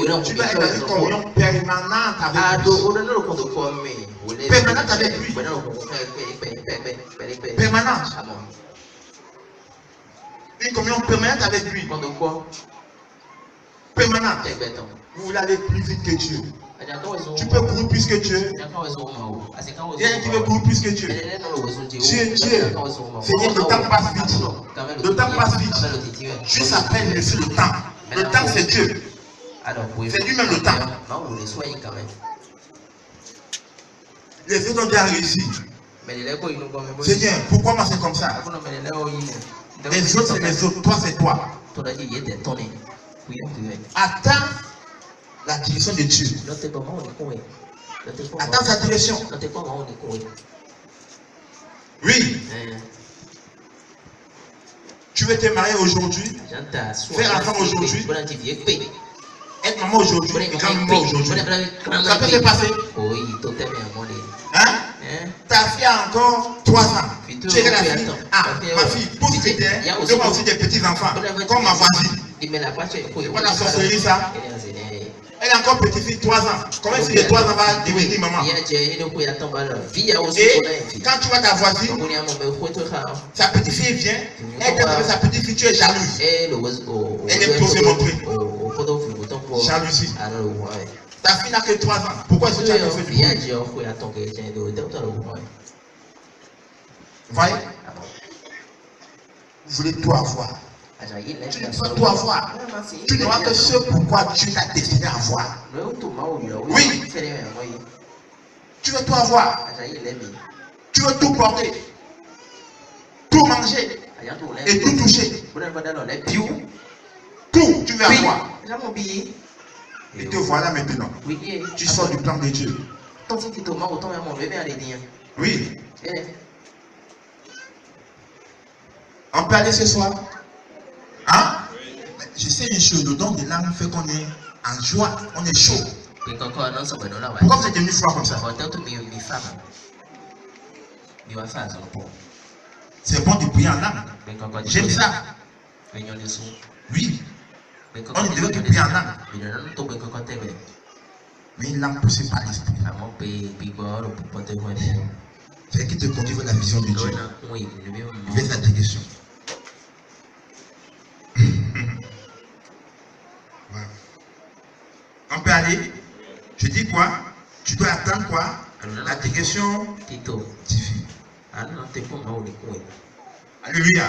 dans une communion permanente avec lui. Permanente avec lui. Permanente. Une communion permanente avec lui. Permanente. Vous voulez aller plus vite que Dieu. Tu peux courir plus que Dieu. Il y a un qui veut courir plus que Dieu. Dieu. Seigneur, le temps passe vite. Le temps passe vite. Juste à peine laisser le temps. Le temps, c'est Dieu. C'est lui-même le temps. Les autres ont déjà réussi. Seigneur, pourquoi moi c'est comme ça? Les autres, c'est les autres. Toi, c'est toi. Attends la direction de Dieu. Attends sa direction. Oui. Tu veux te marier aujourd'hui, faire enfant aujourd'hui, être maman aujourd'hui et grand-maman aujourd'hui. Ça peut se passer. Hein? Ta fille a encore 3 ans. Tu es la fille. Ah, ma fille, pour ce critère, donne-moi aussi des petits-enfants, comme ma voisine. C'est pas la sorcellerie ça? Elle a encore petite-fille 3 ans. Comment est-ce que les 3 ans va devenir maman? Et quand tu vois ta voisine, sa petite-fille vient, elle dit que sa petite-fille, tu es jalouse. Elle aime trop se montrer. Jalousie. Ta fille n'a que 3 ans. Pourquoi est-ce que tu as fait du bruit? Voyez? Vous voulez tout avoir. Tu ne peux tout avoir. Tu n'auras que ce pourquoi Dieu t'a destiné à avoir. Oui. Tu veux tout avoir. Tu veux tout porter. Tout manger. Et tout toucher. Tout, tu veux avoir. Et te voilà maintenant. Tu sors du plan de Dieu. Oui. On peut aller ce soir? Hein? Je sais une chose, le don de l'âme fait qu'on est en joie, on est chaud. Pourquoi vous êtes devenu froid comme ça? C'est bon de prier en âme. J'aime ça. Oui. On est devenu prier en âme. Mais l'âme poussée par l'esprit. C'est qui te conduit vers la vision de Dieu. Vers la direction. Digression divine. Alléluia.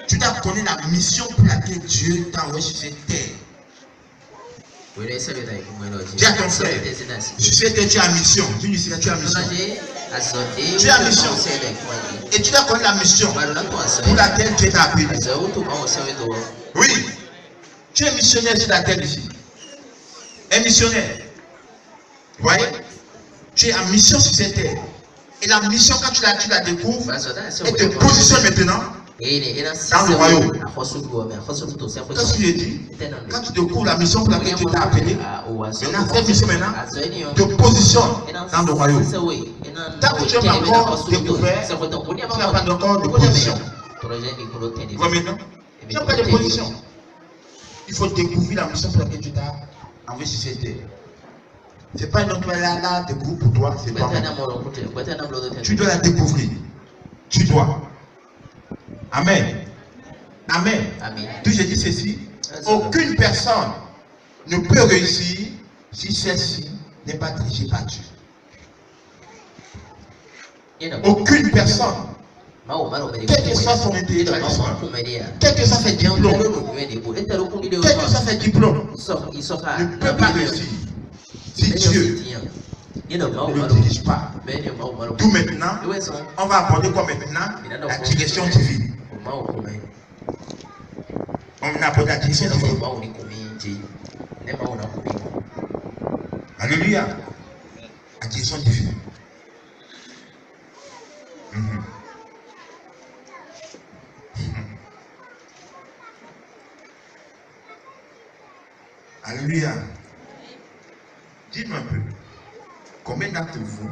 Tu dois connaître la mission pour laquelle Dieu t'a envoyé sur cette terre. Dis à ton frère, sur cette terre, tu as mission. Dis ici, tu as mission. Tu as mission. Et tu dois connaître la mission pour laquelle Dieu t'a appelé. Oui. Tu es missionnaire sur la terre ici. Un missionnaire. Vous voyez? Tu es en mission sur cette terre. Et la mission, quand tu la découvres, elle te positionne maintenant dans le royaume. Qu'est-ce que j'ai dit? Quand tu découvres la mission pour laquelle Dieu t'a appelé, maintenant, cette mission maintenant te positionne dans le royaume. Tant que tu n'as pas encore découvert, tu n'as pas encore de position. Vous voyez maintenant? Tu n'as pas de position. Il faut découvrir la mission pour laquelle Dieu t'a envoyé sur cette terre. Ce n'est pas une autre là de groupe pour toi, c'est toi. Tu dois la découvrir. Tu dois. Amen. Amen. D'où j'ai dit ceci, aucune personne ne peut réussir si celle-ci n'est pas dirigée par Dieu. Aucune personne. Quel que soit son intellectualisme, quel que soit ses diplômes, ne peut pas réussir si Dieu ne le dirige pas. Tout maintenant, on va aborder quoi maintenant? La direction divine. On va aborder la direction divine. Alléluia. La direction divine. Alléluia. Dites-moi un peu, combien d'entre vous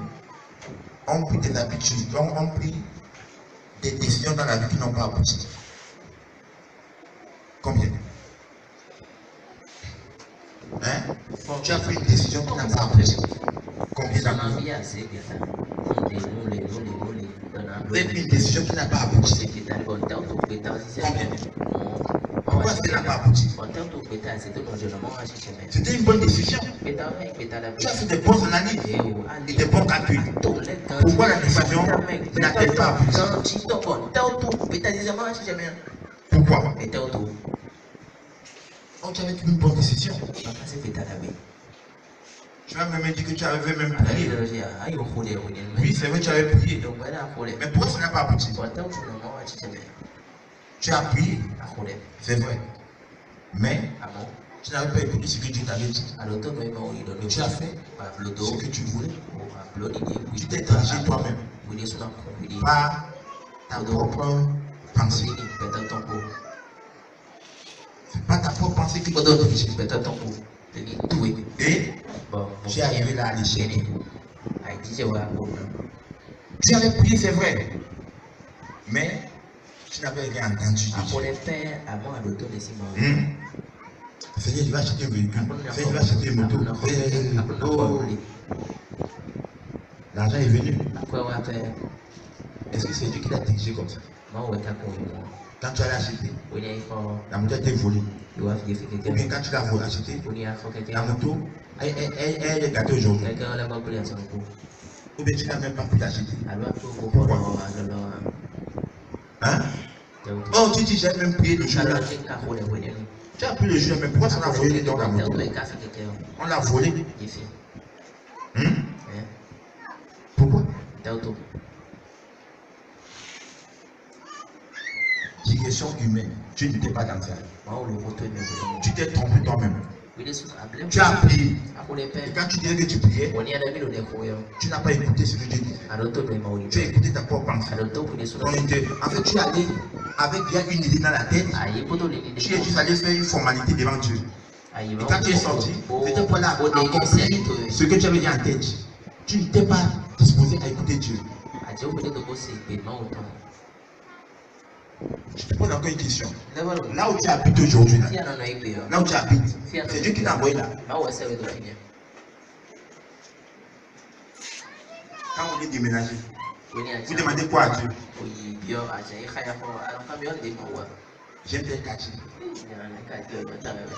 ont pris des habitudes, ont pris des décisions dans la vie qui n'ont pas abouti? Combien? Hein? Tu as pris une décision qui n'a pas abouti. Combien d'entre vous? Vous avez pris une décision qui n'a pas abouti. Combien? Pourquoi est-ce qu'elle n'a pas abouti? C'était une bonne décision. Tu as fait des bonnes analyses et des bons calculs. Pourquoi la décision n'a-t-elle pas abouti? Pourquoi? Oh, tu avais une bonne décision. Tu as même dit que tu avais même prié. Oui, c'est vrai, tu avais prié. Mais pourquoi ça n'a pas abouti? Tu as prié, c'est vrai. Mais tu n'avais pas écouté ce que Dieu t'avait dit. Tu as fait ce que tu voulais. Tu t'es dirigé toi-même par ta propre pensée. C'est pas ta propre pensée qui te dirige. Et tu es arrivé là à l'échec. Tu avais prié, c'est vrai. Mais tu n'avais rien entendu. Seigneur, tu vas acheter un véhicule. Seigneur, tu vas acheter une moto. L'argent est venu. Est-ce que c'est Dieu qui l'a dirigé comme ça? Quand tu allais acheter, la moto a été volée. Ou bien quand tu l'as acheté, la moto, elle est gâtée aujourd'hui. Ou bien tu n'as même pas pu l'acheter. Pourquoi? Hein? Oh, tu dis, j'ai même payé le jour là. Tu as pris le jour, mais pourquoi ça l'a volé dans la moto? On l'a volé. Pourquoi? Digression humaine. Tu n'étais pas dans ça. Tu t'es trompé toi-même. Tu as prié. Et quand tu disais que tu priais, tu n'as pas écouté ce que Dieu dit. Tu as écouté ta propre pensée. En fait, tu es allé avec bien une idée dans la tête. Tu es juste allé faire une formalité devant Dieu. Et quand tu es sorti, c'était pour là accomplir ce que tu avais dit en tête. Tu n'étais pas disposé à écouter Dieu. Je te pose encore une question. Là où tu habites aujourd'hui, là où tu habites, c'est Dieu qui t'a envoyé là. Quand vous voulez déménager, vous demandez quoi à Dieu? J'aime tel quartier.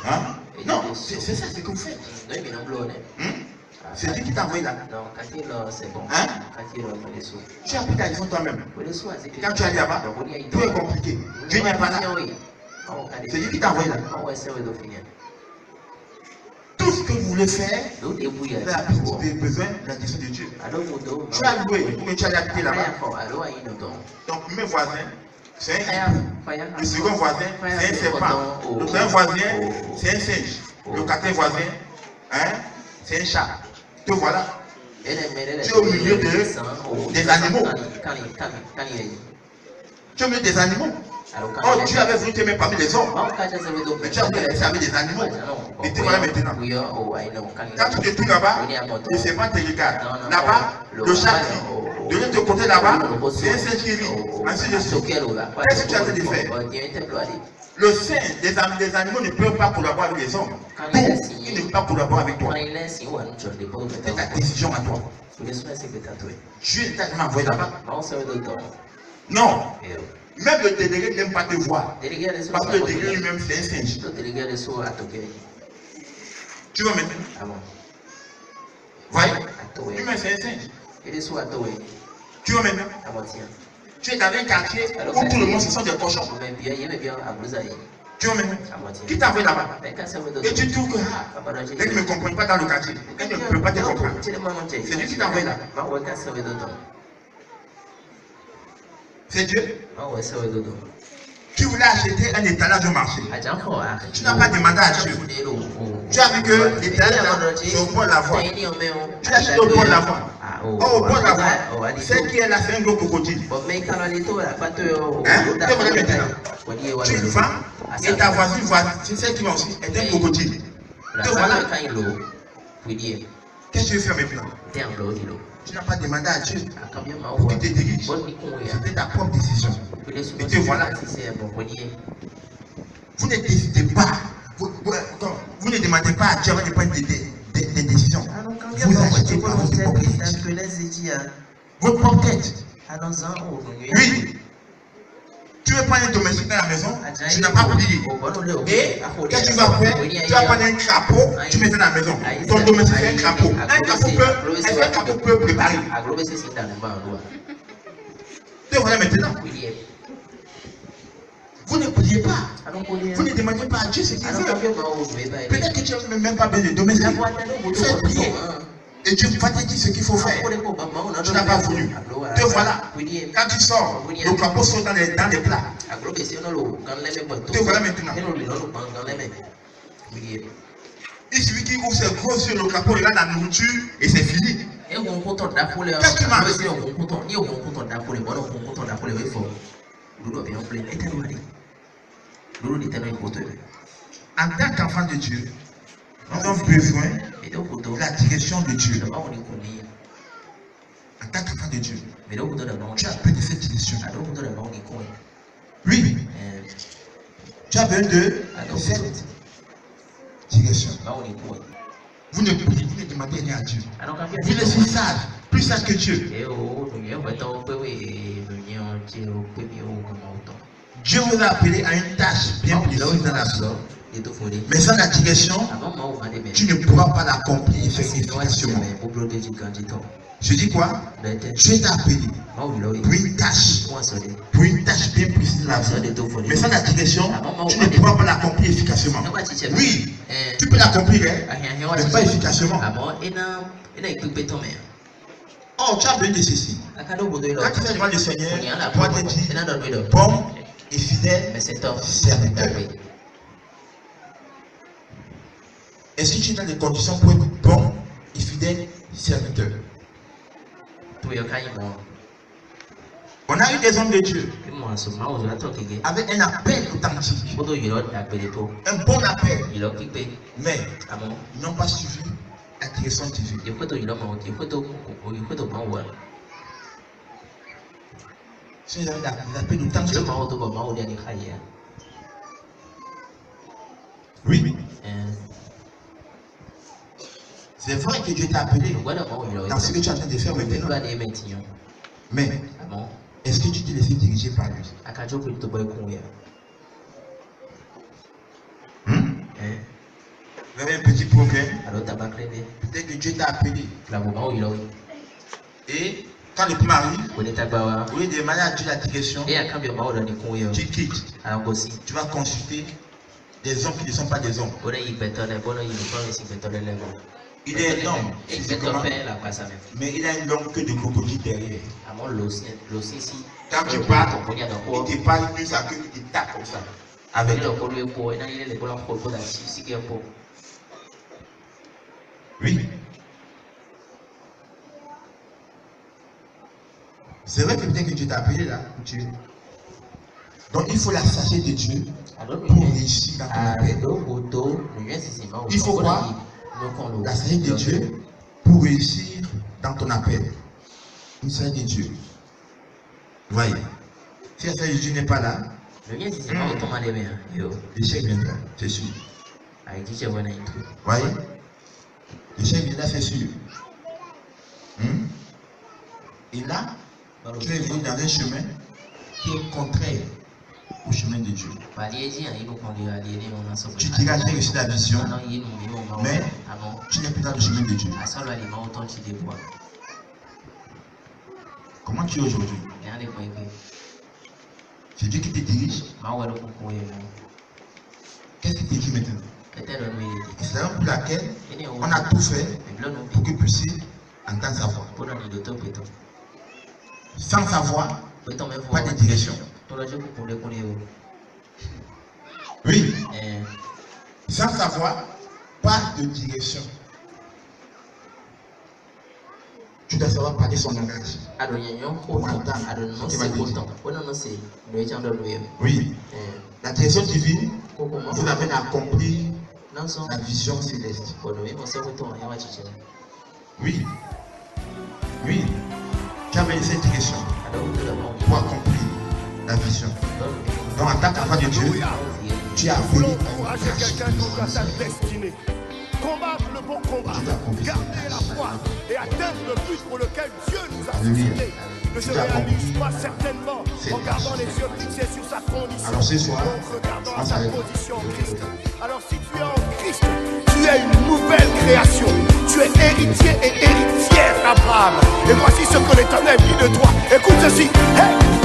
Hein? Non, c'est ça, c'est que vous faites. C'est Dieu qui t'a envoyé là. Non, quand c'est bon. Hein? Quand il remet les sous. Tu as pris ta décision toi-même. Quand tu es allé là-bas, tout est compliqué. Dieu n'est pas là. C'est Dieu qui t'a envoyé là. Tout ce que vous voulez faire, vous avez besoin de la décision de Dieu. Tu as loué, mais tu allais habiter là-bas. Donc mes voisins, c'est un hibou. Le second voisin, c'est un serpent. Le troisième voisin, c'est un singe. Le quatrième voisin, hein, c'est un chat. Te voilà. Tu es au milieu des animaux. Tu es au milieu des animaux. Oh, Dieu avait voulu t'aimer parmi les hommes. Mais tu as voulu laisser avec des animaux. Et te voilà maintenant. Quand tu te trouves là-bas, le serpent te regarde. Là-bas, le chat crie. De l'autre côté là-bas, c'est un singe qui rit. Ainsi de suite. Qu'est-ce que tu as fait de faire? Le sein des animaux ne peut pas collaborer avec les hommes. Donc, ils ne peuvent pas collaborer avec toi. C'est ta décision à toi. Dieu t'a jamais envoyé là-bas. Non. Même le délégué n'aime pas te voir. Parce que le délégué lui-même, c'est un singe. Tu vois maintenant? Voyez? Lui-même, c'est un singe. Tu vois maintenant? Tu es dans un quartier où tout le monde se sent des cochons. Tu vois maintenant? Qui t'a envoyé là-bas? Et tu trouves que ils ne me comprennent pas dans le quartier. Ils ne peuvent pas te comprendre. C'est Dieu qui t'a envoyé là. C'est Dieu. Tu voulais acheter un étalage au marché. Tu n'as pas demandé à Dieu. Tu as vu que l'étalage c'est au bord de la voie. Tu l'as acheté au bord de la voie. Oh, au bord de la voie. Celle qui est là, c'est un gros crocodile. Hein? Tu es une femme et ta voisine, c'est celle qui va aussi, est un crocodile. Te voilà. Qu'est-ce que tu veux faire maintenant? Tu n'as pas demandé à Dieu pour qu'il te dirige. C'était ta propre décision. Et te voilà. Vous ne décidez pas. Vous ne demandez pas à Dieu de prendre des décisions. Vous achetez par votre propre tête. Votre propre tête. Oui. Tu veux prendre un domestique dans la maison, tu n'as pas plié. Et qu'est-ce que tu vas faire? Tu vas prendre un crapaud, tu mets dans la maison. Ton domestique c'est un crapaud. Un crapaud peut préparer. Tu vois maintenant. Vous ne pliez pas. Vous ne demandez pas à Dieu ce qu'il veut. Peut-être que tu n'as même pas besoin de domestique. Fais plier. Et Dieu va te dire ce qu'il faut faire. Tu n'as pas voulu. Te voilà. Quand tu sors, le crapaud saute dans les plats. Te voilà maintenant. Il suffit qu'il ouvre ses gros yeux, le crapaud regarde la nourriture et c'est fini. Qu'est-ce qui marche? En tant qu'enfant de Dieu, nous avons besoin de la direction de Dieu. En tant qu'enfant de Dieu, tu as besoin de cette direction. Oui. Tu as besoin de cette direction. Vous ne demandez rien à Dieu. Vous êtes si sage, plus sage que Dieu. Dieu vous a appelé à une tâche bien précise dans la vie. Mais sans la direction, tu ne pourras pas l'accomplir efficacement. Je dis quoi? Dieu t'a appelé pour une tâche bien précise dans la vie. Mais sans la direction, tu ne pourras pas l'accomplir efficacement. Oui, tu peux l'accomplir, mais pas efficacement. Oh, tu as besoin de ceci. Quand tu fais devant le Seigneur, toi te dis, bon et fidèle serviteur. Est-ce que tu es dans les conditions pour être bon et fidèle serviteur? On a eu des hommes de Dieu avec un appel authentique, un bon appel, mais ils n'ont pas suivi la direction divine. C'est l'appel authentique. Oui. C'est vrai que Dieu t'a appelé dans ce que tu es en train de faire maintenant. Mais est-ce que tu t'es laissé diriger par lui? Vous avez un petit problème. Peut-être que Dieu t'a appelé. Et quand le pluie arrive, au lieu de demander à Dieu la direction, tu quittes. Tu vas consulter des hommes qui ne sont pas des hommes. Il est énorme, mais il a une longue queue de crocodile derrière. Quand tu parles, il te parle plus à queue qui te tape comme ça. Avec. Oui. C'est vrai que peut-être que Dieu t'a appelé là. Donc il faut la sagesse de Dieu pour réussir dans ton appel. Il faut quoi? La sagesse de Dieu pour réussir dans ton appel. Une sagesse de Dieu. Voyez. Si la sagesse de Dieu n'est pas là, l'échec viendra, c'est sûr. Voyez. L'échec viendra, c'est sûr. Et là, tu es venu dans un chemin qui est contraire au chemin de Dieu. Tu diras, j'ai réussi la vision, mais tu n'es plus dans le chemin de Dieu. Comment tu es aujourd'hui? C'est Dieu qui te dirige. Qu'est-ce qu'il te dit maintenant? C'est la raison pour laquelle on a tout fait pour que vous puissiez entendre sa voix. Sans savoir, pas de direction. Oui. Sans savoir, pas de direction. Tu dois savoir parler son langage. Oui. La direction divine vous amène à accomplir la vision céleste. Oui. Oui. Tu as mené cette direction pour accomplir la vision. Donc en tant qu'enfant de Dieu, tu as appelé à quelqu'un contre sa destinée. Combattre le bon combat, garder la foi et atteindre le but pour lequel Dieu nous a cités. Ne se réalise pas certainement en gardant les yeux fixés sur sa condition. Alors ce soir, en regardant sa position en Christ. Alors si tu es en Christ, tu es une nouvelle création. Tu es héritier et héritière d'Abraham. Et voici ce que l'Éternel dit de toi. Écoute ceci. Hey!